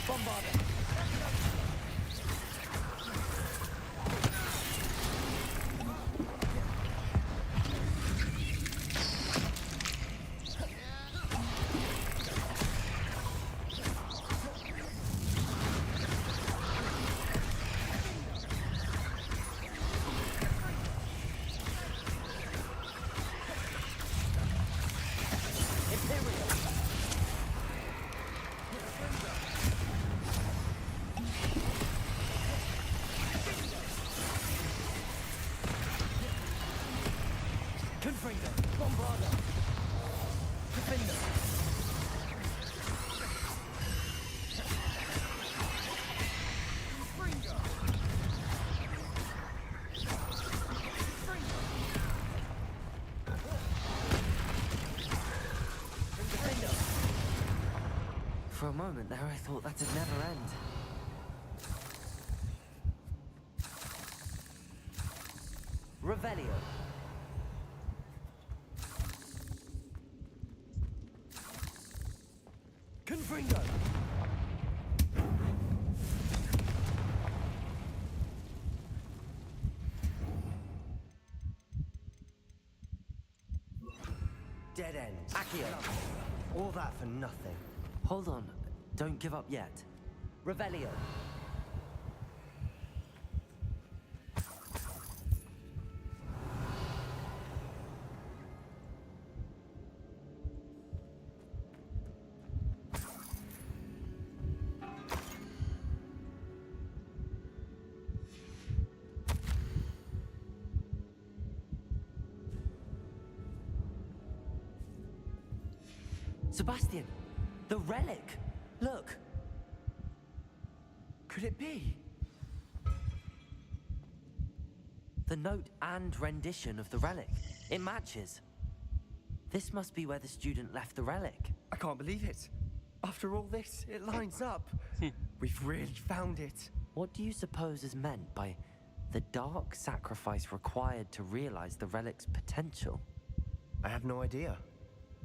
Bombarda. Confringo. Bombarda. Defender. For a moment there, I thought that'd never end. Revelio. Confringo! Dead end. Accio. All that for nothing. Hold on. Don't give up yet. Revelio. Sebastian! The relic! Look! Could it be? The note and rendition of the relic. It matches. This must be where the student left the relic. I can't believe it. After all this, it lines up. We've really found it. What do you suppose is meant by the dark sacrifice required to realize the relic's potential? I have no idea.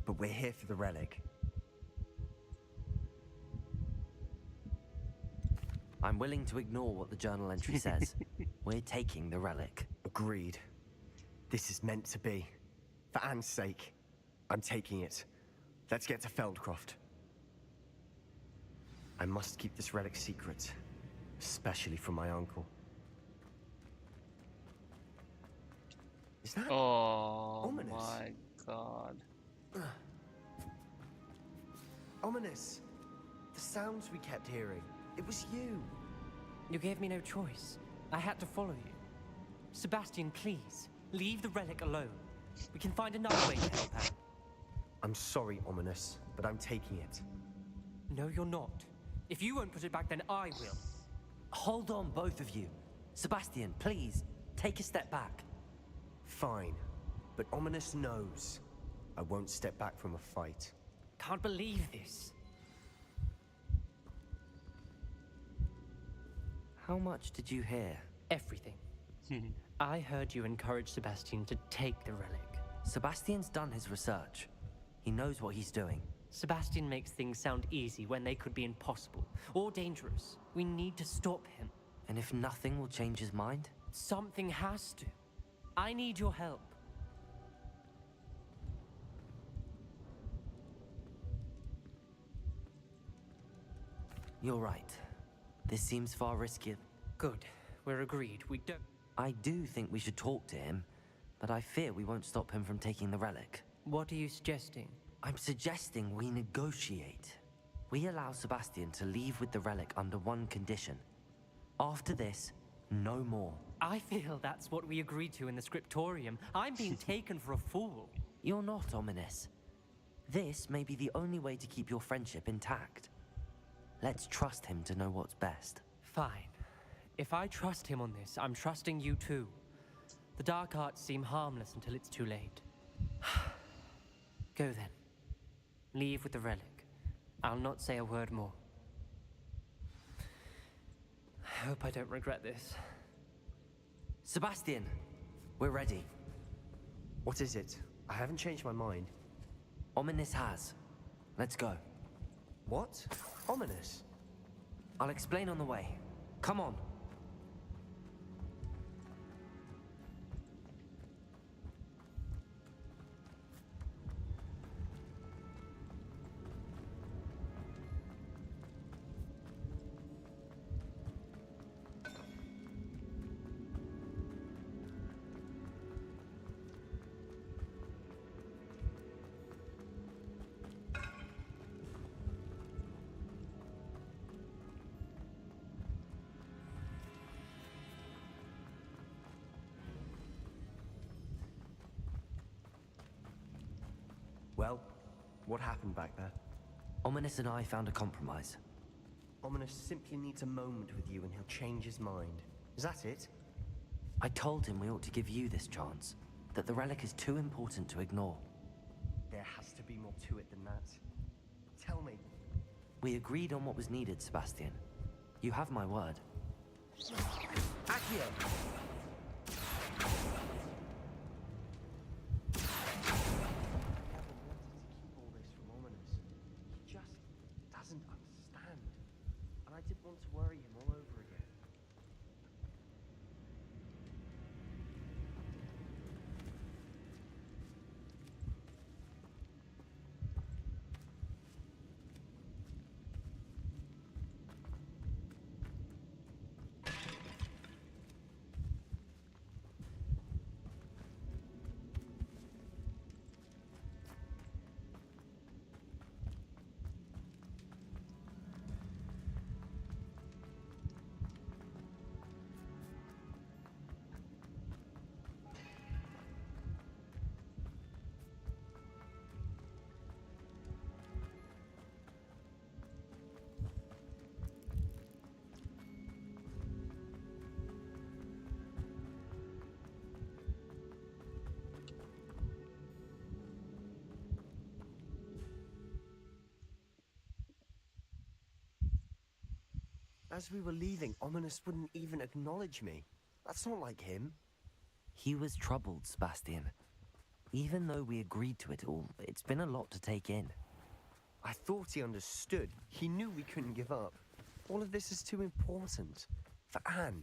But we're here for the relic. I'm willing to ignore what the journal entry says. We're taking the relic. Agreed. This is meant to be. For Anne's sake, I'm taking it. Let's get to Feldcroft. I must keep this relic secret, especially from my uncle. Is that ominous? My God. Ominous. The sounds we kept hearing. It was you. You gave me no choice. I had to follow you. Sebastian, please, leave the relic alone. We can find another way to help Anne. I'm sorry, Ominous, but I'm taking it. No, you're not. If you won't put it back, then I will. Hold on, both of you. Sebastian, please, take a step back. Fine, but Ominous knows I won't step back from a fight. Can't believe this. How much did you hear? Everything. I heard you encourage Sebastian to take the relic. Sebastian's done his research. He knows what he's doing. Sebastian makes things sound easy when they could be impossible or dangerous. We need to stop him. And if nothing will change his mind? Something has to. I need your help. You're right. This seems far riskier. Good. We're agreed. We don't... I do think we should talk to him, but I fear we won't stop him from taking the relic. What are you suggesting? I'm suggesting we negotiate. We allow Sebastian to leave with the relic under one condition. After this, no more. I feel that's what we agreed to in the scriptorium. I'm being taken for a fool. You're not, Ominous. This may be the only way to keep your friendship intact. Let's trust him to know what's best. Fine. If I trust him on this, I'm trusting you too. The dark arts seem harmless until it's too late. Go then. Leave with the relic. I'll not say a word more. I hope I don't regret this. Sebastian, we're ready. What is it? I haven't changed my mind. Ominous has. Let's go. What? Ominous? I'll explain on the way. Come on. Well, what happened back there? Ominous and I found a compromise. Ominous simply needs a moment with you and he'll change his mind. Is that it? I told him we ought to give you this chance, that the relic is too important to ignore. There has to be more to it than that. Tell me, We agreed on what was needed, Sebastian. You have my word. Accio! All this from Ominous. He just doesn't understand. And I didn't want to worry him all over again. As we were leaving, Ominous wouldn't even acknowledge me. That's not like him. He was troubled, Sebastian. Even though we agreed to it all, it's been a lot to take in. I thought he understood. He knew we couldn't give up. All of this is too important. For Anne.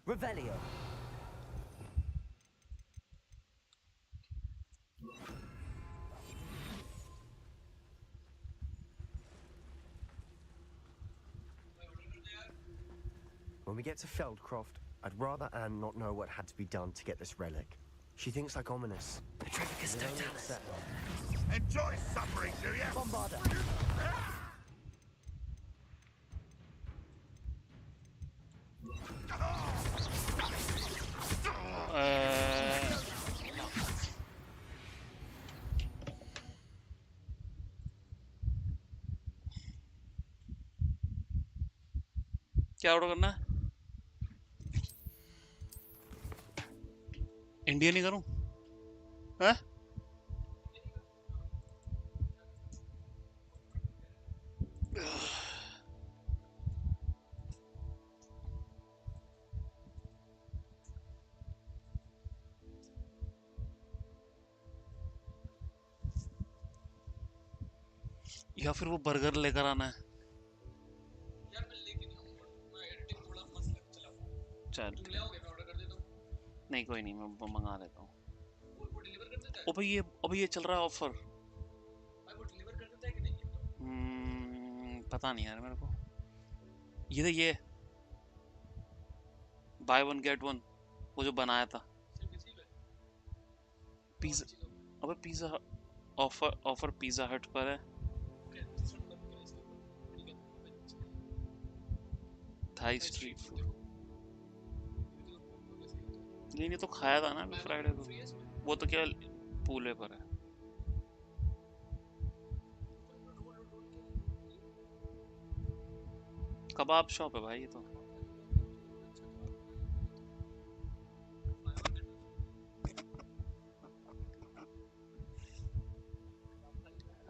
Revelio. When we get to Feldcroft, I'd rather Anne not know what had to be done to get this relic. She thinks like Ominous. Petrificus totalis. Enjoy suffering, do you? Bombarda. क्या order करना है? Indian ही करूं? हैं? या फिर वो burger लेकर आना है? चल नहीं कोई नहीं, मैं मंगा लेता हूँ। ओ भाई ये अभी ये चल रहा है ऑफर। पता नहीं यार मेरे को। ये बाय वन गेट वन, वो जो बनाया था पिज्जा। अबे पिज्जा ऑफर पिज्जा हट पर है। थाई स्ट्रीट फूड नहीं तो खाया था ना अभी फ्राइडे को। वो तो क्या पूले पर है। कबाब शॉप है भाई ये तो।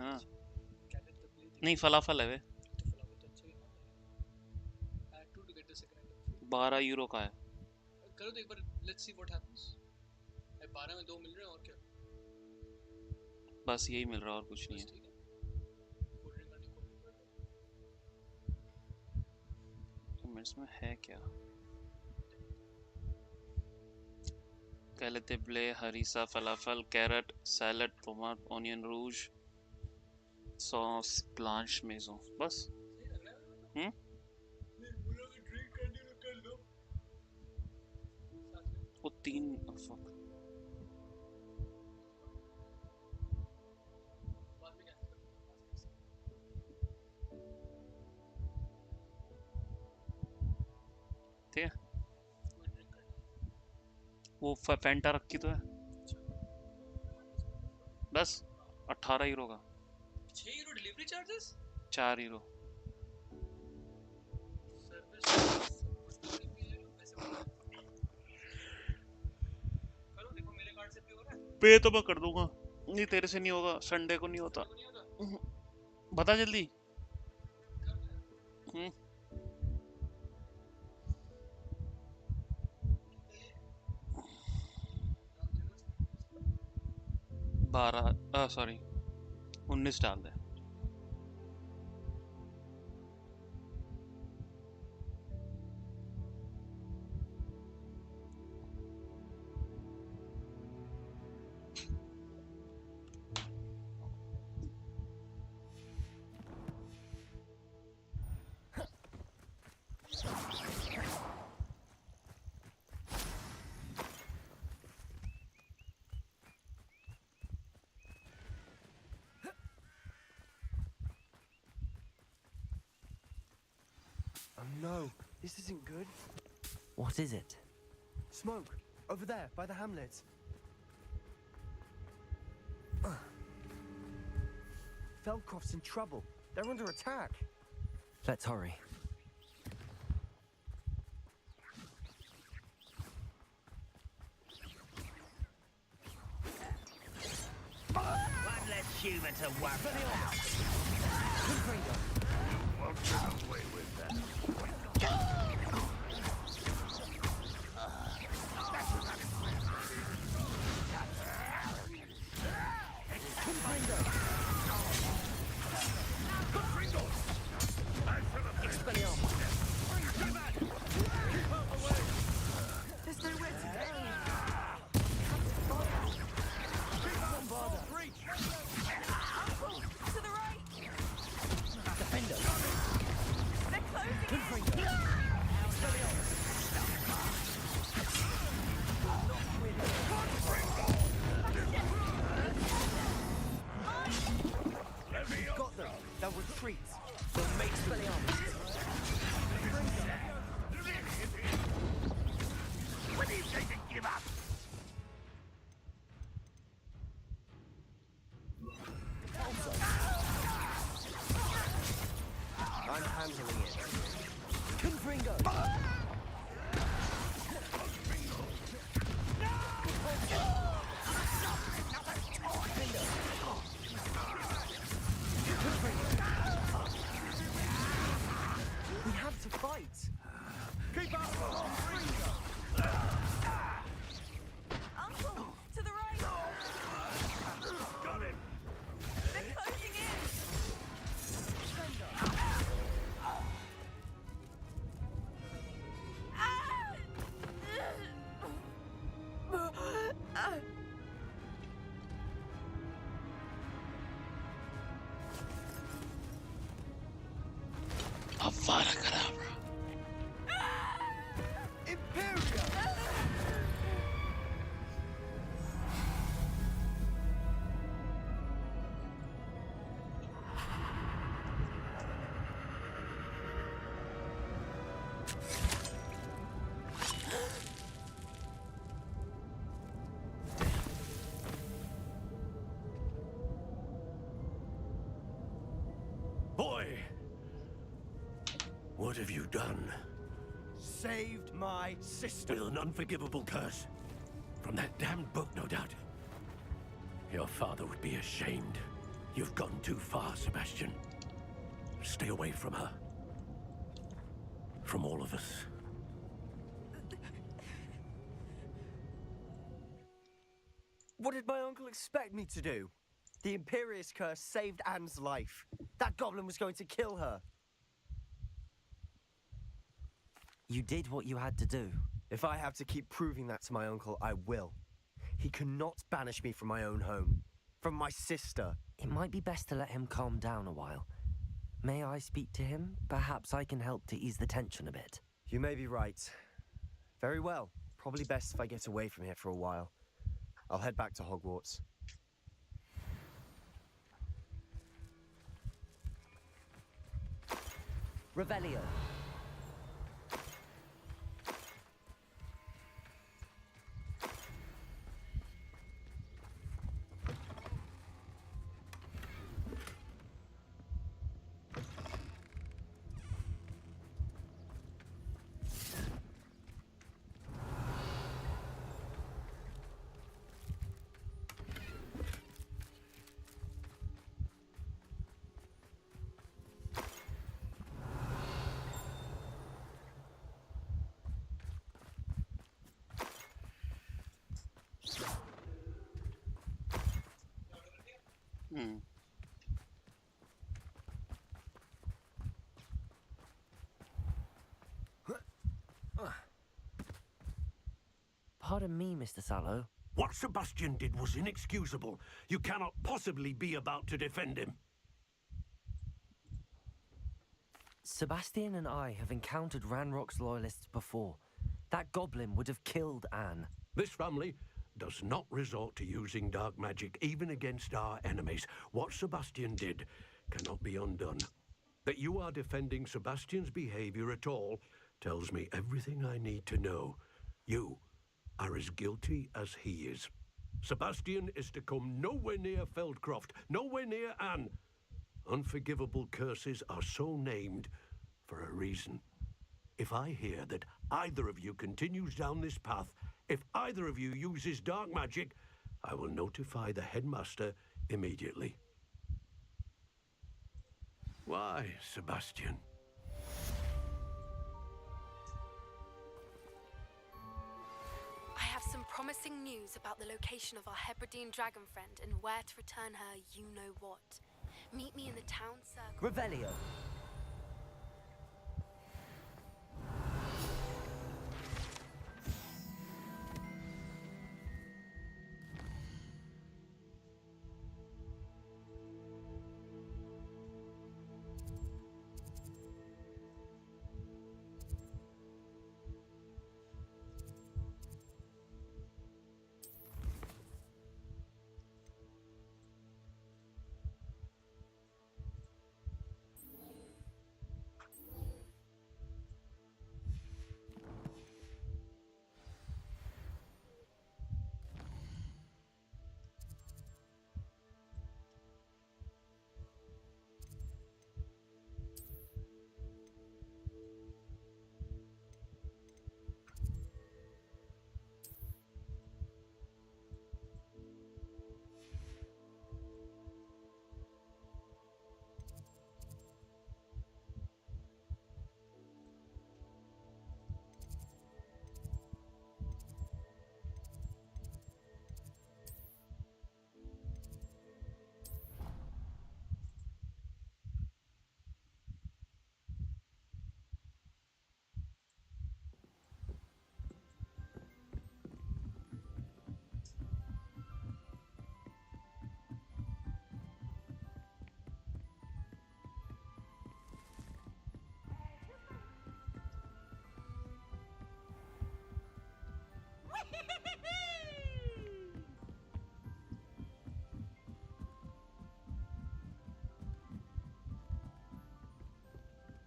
हाँ नहीं फलाफल है वे। 12 यूरो का है। करो तो एक बार, लेट्स सी व्हाट हैपेंस। 12 में 2 मिल रहे हैं और क्या? बस यही मिल रहा और कुछ नहीं है। इसमें है क्या? कैलेटे ब्ले, हरीसा, फलाफल, कैरेट, सैलड, टोमाट, ऑनियन रूज, सॉस, ब्लांच, मेजो। बस वो 3 फक। ठीक है वो फैंटा रखी तो है। बस 18 यूरो का। 6 euro delivery charges, 4 euro. Service करो, देखो मेरे कार्ड से पे हो रहा है। पे तो मैं कर दूंगा। नहीं तेरे से नहीं होगा, संडे को नहीं होता। बता जल्दी। 12 सॉरी 19 डाल दे। No, this isn't good. What is it? Smoke, over there, by the hamlet. Feldcroft's in trouble. They're under attack. Let's hurry. One less human to worry about. Won't get away with that. There's nowhere to go. Uncle, to the right. Defender. They're closing in. We've got them. They'll retreat. They'll make When do you say to give up? I'm handling it. Confringo. We have to fight. Keep up. Uncle, to the right. Got him. They're closing in. Avada Kedavra. Imperio. Boy! What have you done? Saved my sister. With an unforgivable curse. From that damned book, no doubt. Your father would be ashamed. You've gone too far, Sebastian. Stay away from her. From all of us. What did my uncle expect me to do? The Imperious curse saved Anne's life. That goblin was going to kill her. You did what you had to do. If I have to keep proving that to my uncle, I will. He cannot banish me from my own home. From my sister. It might be best to let him calm down a while. May I speak to him? Perhaps I can help to ease the tension a bit. You may be right. Very well. Probably best if I get away from here for a while. I'll head back to Hogwarts. Revelio. Pardon me, Mr. Sallow. What Sebastian did was inexcusable. You cannot possibly be about to defend him. Sebastian and I have encountered Ranrock's loyalists before. That goblin would have killed Anne. This family does not resort to using dark magic even against our enemies. What Sebastian did cannot be undone. That you are defending Sebastian's behavior at all tells me everything I need to know. You are as guilty as he is. Sebastian is to come nowhere near Feldcroft, nowhere near Anne. Unforgivable curses are so named for a reason. If I hear that either of you continues down this path, if either of you uses dark magic, I will notify the headmaster immediately. Why, Sebastian? I have some promising news about the location of our Hebridean dragon friend and where to return her you-know-what. Meet me in the town circle. Revelio.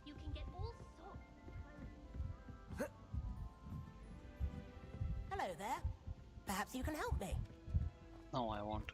You can get all sorts of clothes. Hello there. Perhaps you can help me. No, I won't.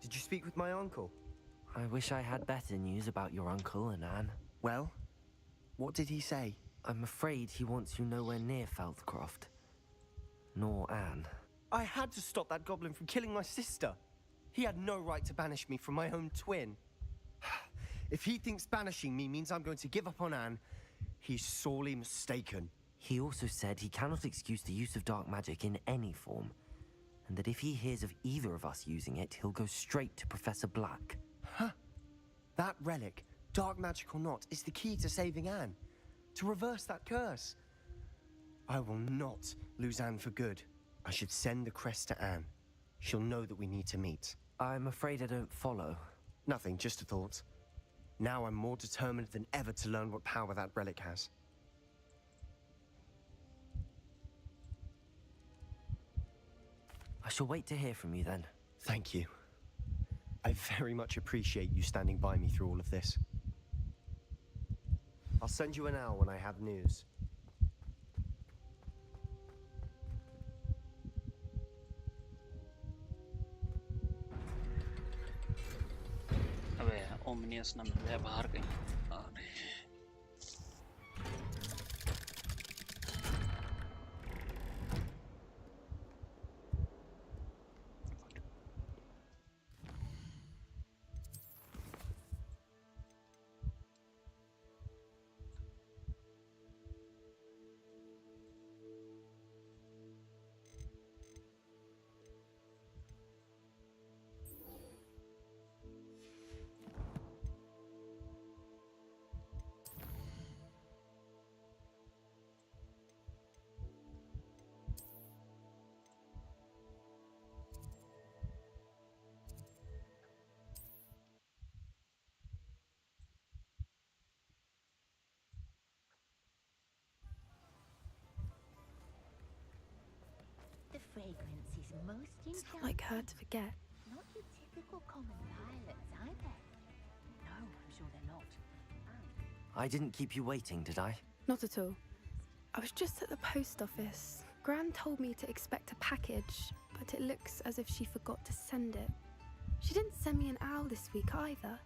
Did you speak with my uncle? I wish I had better news about your uncle and Anne. Well, what did he say? I'm afraid he wants you nowhere near Feldcroft. Nor Anne. I had to stop that goblin from killing my sister. He had no right to banish me from my own twin. If he thinks banishing me means I'm going to give up on Anne, he's sorely mistaken. He also said he cannot excuse the use of dark magic in any form, and that if he hears of either of us using it, he'll go straight to Professor Black. Huh? That relic, dark magic or not, is the key to saving Anne. To reverse that curse. I will not lose Anne for good. I should send the crest to Anne. She'll know that we need to meet. I'm afraid I don't follow. Nothing, just a thought. Now I'm more determined than ever to learn what power that relic has. I shall wait to hear from you then. Thank you. I very much appreciate you standing by me through all of this. I'll send you an owl when I have news. अबे ओमनियस ना मिल जाए बाहर कहीं। अरे The fragrance is most It's not like her to forget. Not your typical common violets, are they? No, I'm sure they're not. I didn't keep you waiting, did I? Not at all. I was just at the post office. Gran told me to expect a package, but it looks as if she forgot to send it. She didn't send me an owl this week either.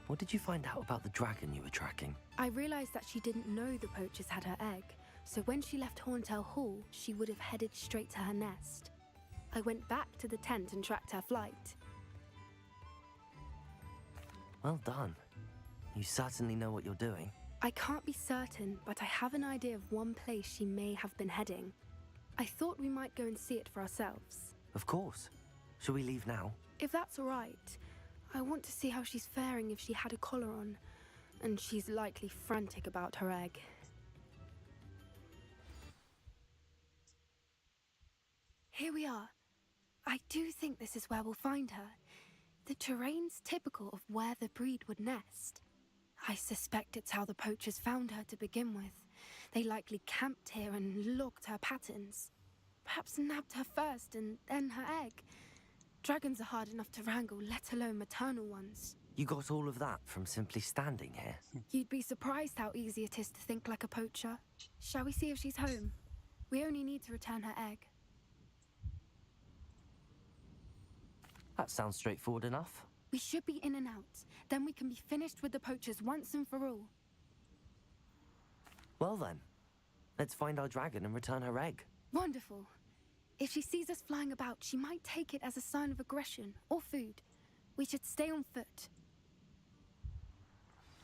What did you find out about the dragon you were tracking? I realized that she didn't know the poachers had her egg, so when she left Horntail Hall, she would have headed straight to her nest. I went back to the tent and tracked her flight. Well done. You certainly know what you're doing. I can't be certain, but I have an idea of one place she may have been heading. I thought we might go and see it for ourselves. Of course. Shall we leave now? If that's all right, I want to see how she's faring if she had a collar on, and she's likely frantic about her egg. Here we are. I do think this is where we'll find her. The terrain's typical of where the breed would nest. I suspect it's how the poachers found her to begin with. They likely camped here and logged her patterns. Perhaps nabbed her first and then her egg. Dragons are hard enough to wrangle, let alone maternal ones. You got all of that from simply standing here? You'd be surprised how easy it is to think like a poacher. Shall we see if she's home? We only need to return her egg. That sounds straightforward enough. We should be in and out. Then we can be finished with the poachers once and for all. Well then, let's find our dragon and return her egg. Wonderful. If she sees us flying about, she might take it as a sign of aggression or food. We should stay on foot.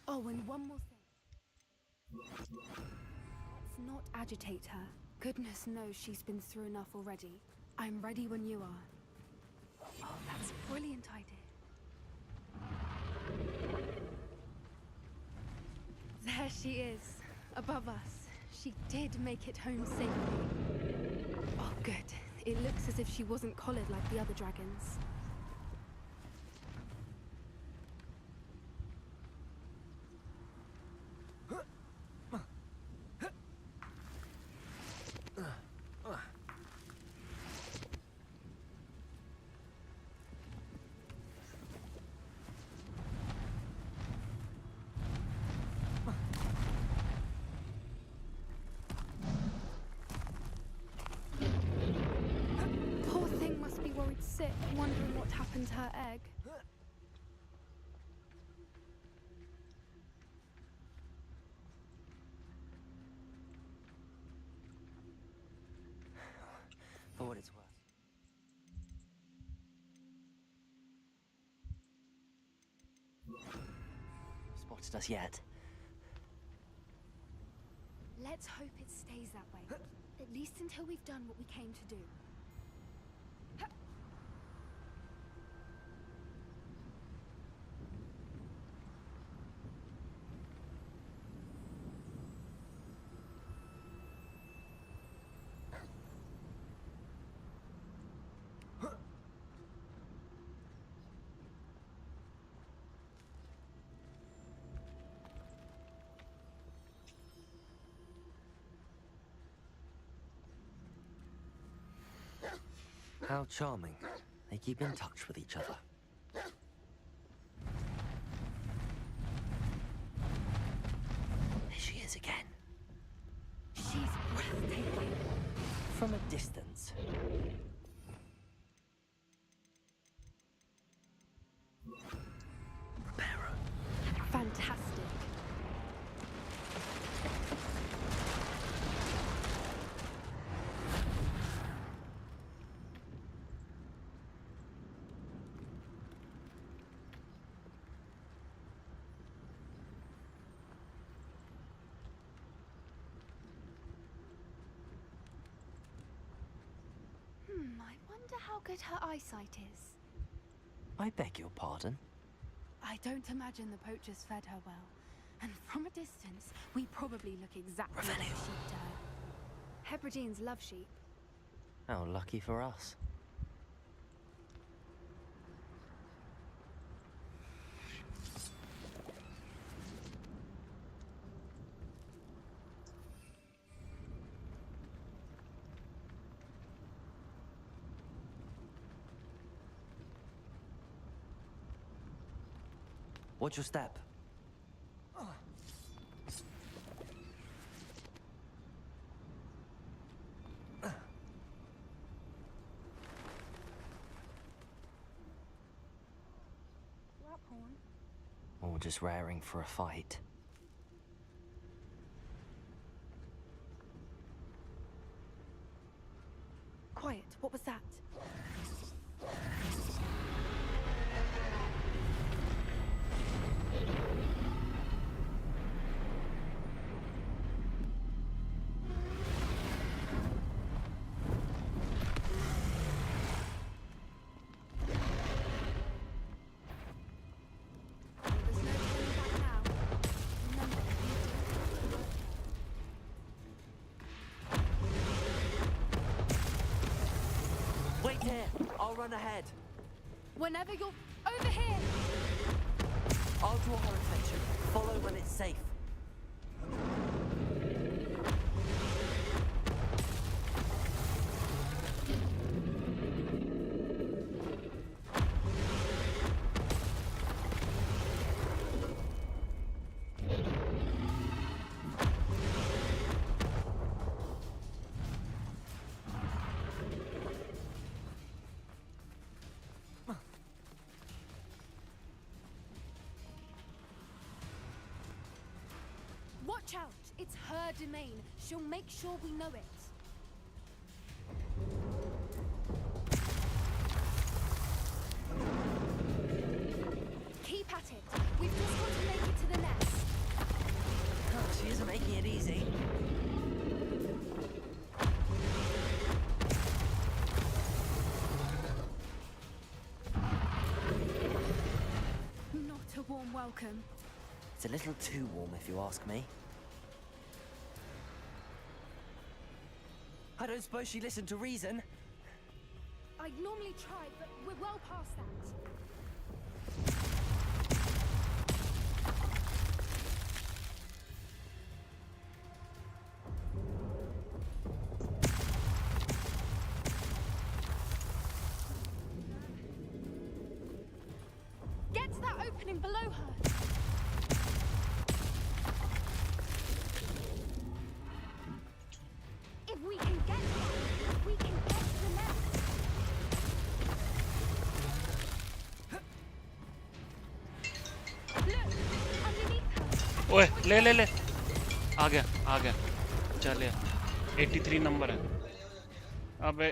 Oh, and one more thing. Let's not agitate her. Goodness knows she's been through enough already. I'm ready when you are. Oh, that's a brilliant idea. There she is, above us. She did make it home safely. Oh, good. It looks as if she wasn't collared like the other dragons. Sick, wondering what happened to her egg. For what it's worth. Spotted us yet? Let's hope it stays that way. At least until we've done what we came to do. How charming. They keep in touch with each other. There she is again. She's breathtaking. From a distance. Fantastic. I wonder how good her eyesight is. I beg your pardon? I don't imagine the poachers fed her well. And from a distance, we probably look exactly like sheep to her. Hebrideans love sheep. How lucky for us. Watch your step. Or just raring for a fight. Quiet, what was that? Wait here! I'll run ahead. Whenever you're over here! I'll draw her attention. Follow when it's safe. Watch out! It's her domain. She'll make sure we know it. Keep at it. We've just got to make it to the nest. Oh, she isn't making it easy. Not a warm welcome. It's a little too warm, if you ask me. I don't suppose she listened to reason. I'd normally try, but we're well past that. Get to that opening below her. If we can get to that, we can get to the nest. Look, underneath her. ओए ले ले ले आ गया चल 83 number है अबे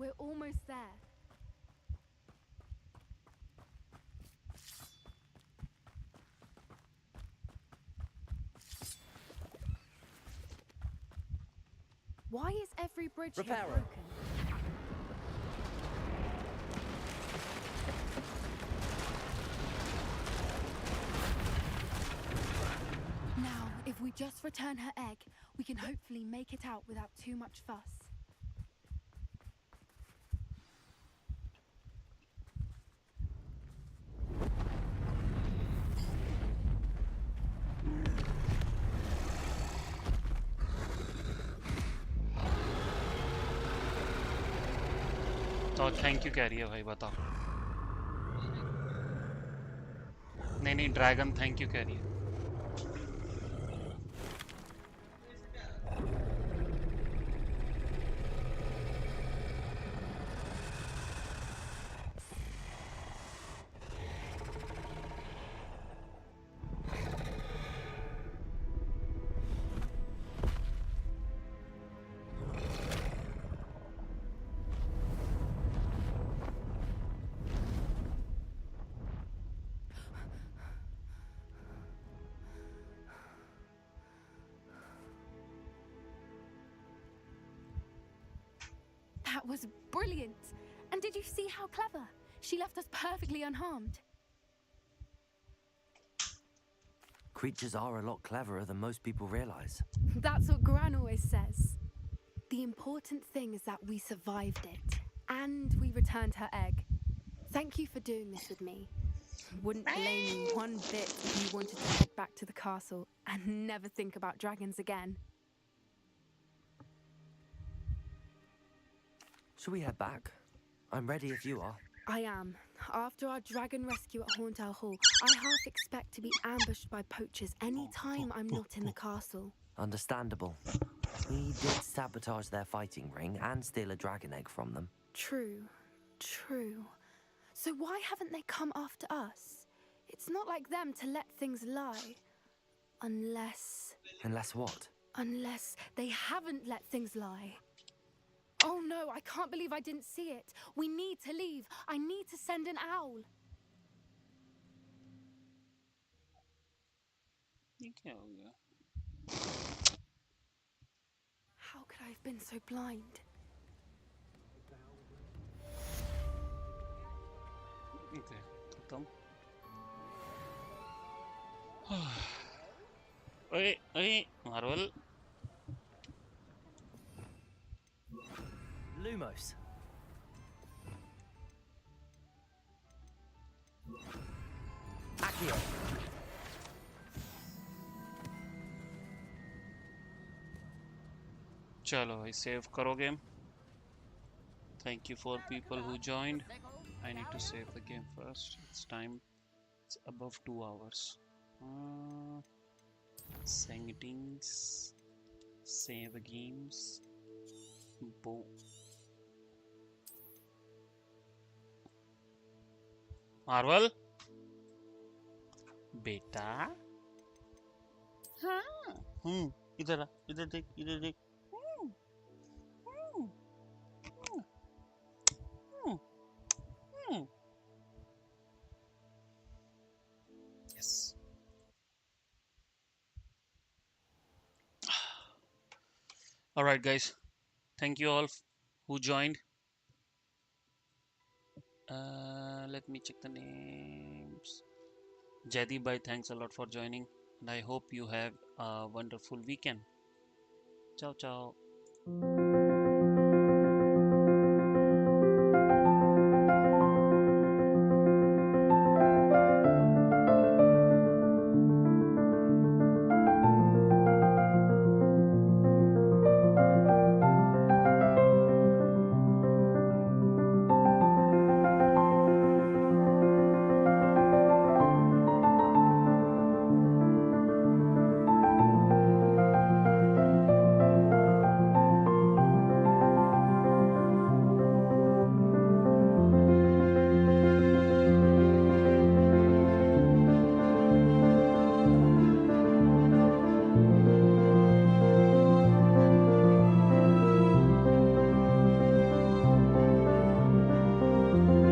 We're almost there. Why is every bridge here Reparo. broken? Now, if we just return her egg, we can hopefully make it out without too much fuss. तो thank you कह रही है भाई, बताओ। नहीं ड्रैगन थैंक यू कह रही है। That was brilliant! And did you see how clever? She left us perfectly unharmed. Creatures are a lot cleverer than most people realize. That's what Gran always says. The important thing is that we survived it. And we returned her egg. Thank you for doing this with me. Wouldn't blame you one bit if you wanted to head back to the castle and never think about dragons again. Shall we head back? I'm ready if you are. I am. After our dragon rescue at Hauntowl Hall, I half expect to be ambushed by poachers any time I'm not in the castle. Understandable. We did sabotage their fighting ring and steal a dragon egg from them. True. So why haven't they come after us? It's not like them to let things lie. Unless what? Unless they haven't let things lie. Oh no, I can't believe I didn't see it. We need to leave. I need to send an owl. How could I have been so blind? Okay, खत्म। ओए Marvel. Lumos. Accio. चलो भाई save करो game. Thank you for people who joined. I need to save the game first. It's time. It's above 2 hours. Settings. Save games. Boom. Marvel बेटा। हाँ इधर आ, इधर देख। Yes. All right, guys. Thank you all who joined. Let me check the names. Jaideep bhai, thanks a lot for joining, and I hope you have a wonderful weekend. Ciao, ciao.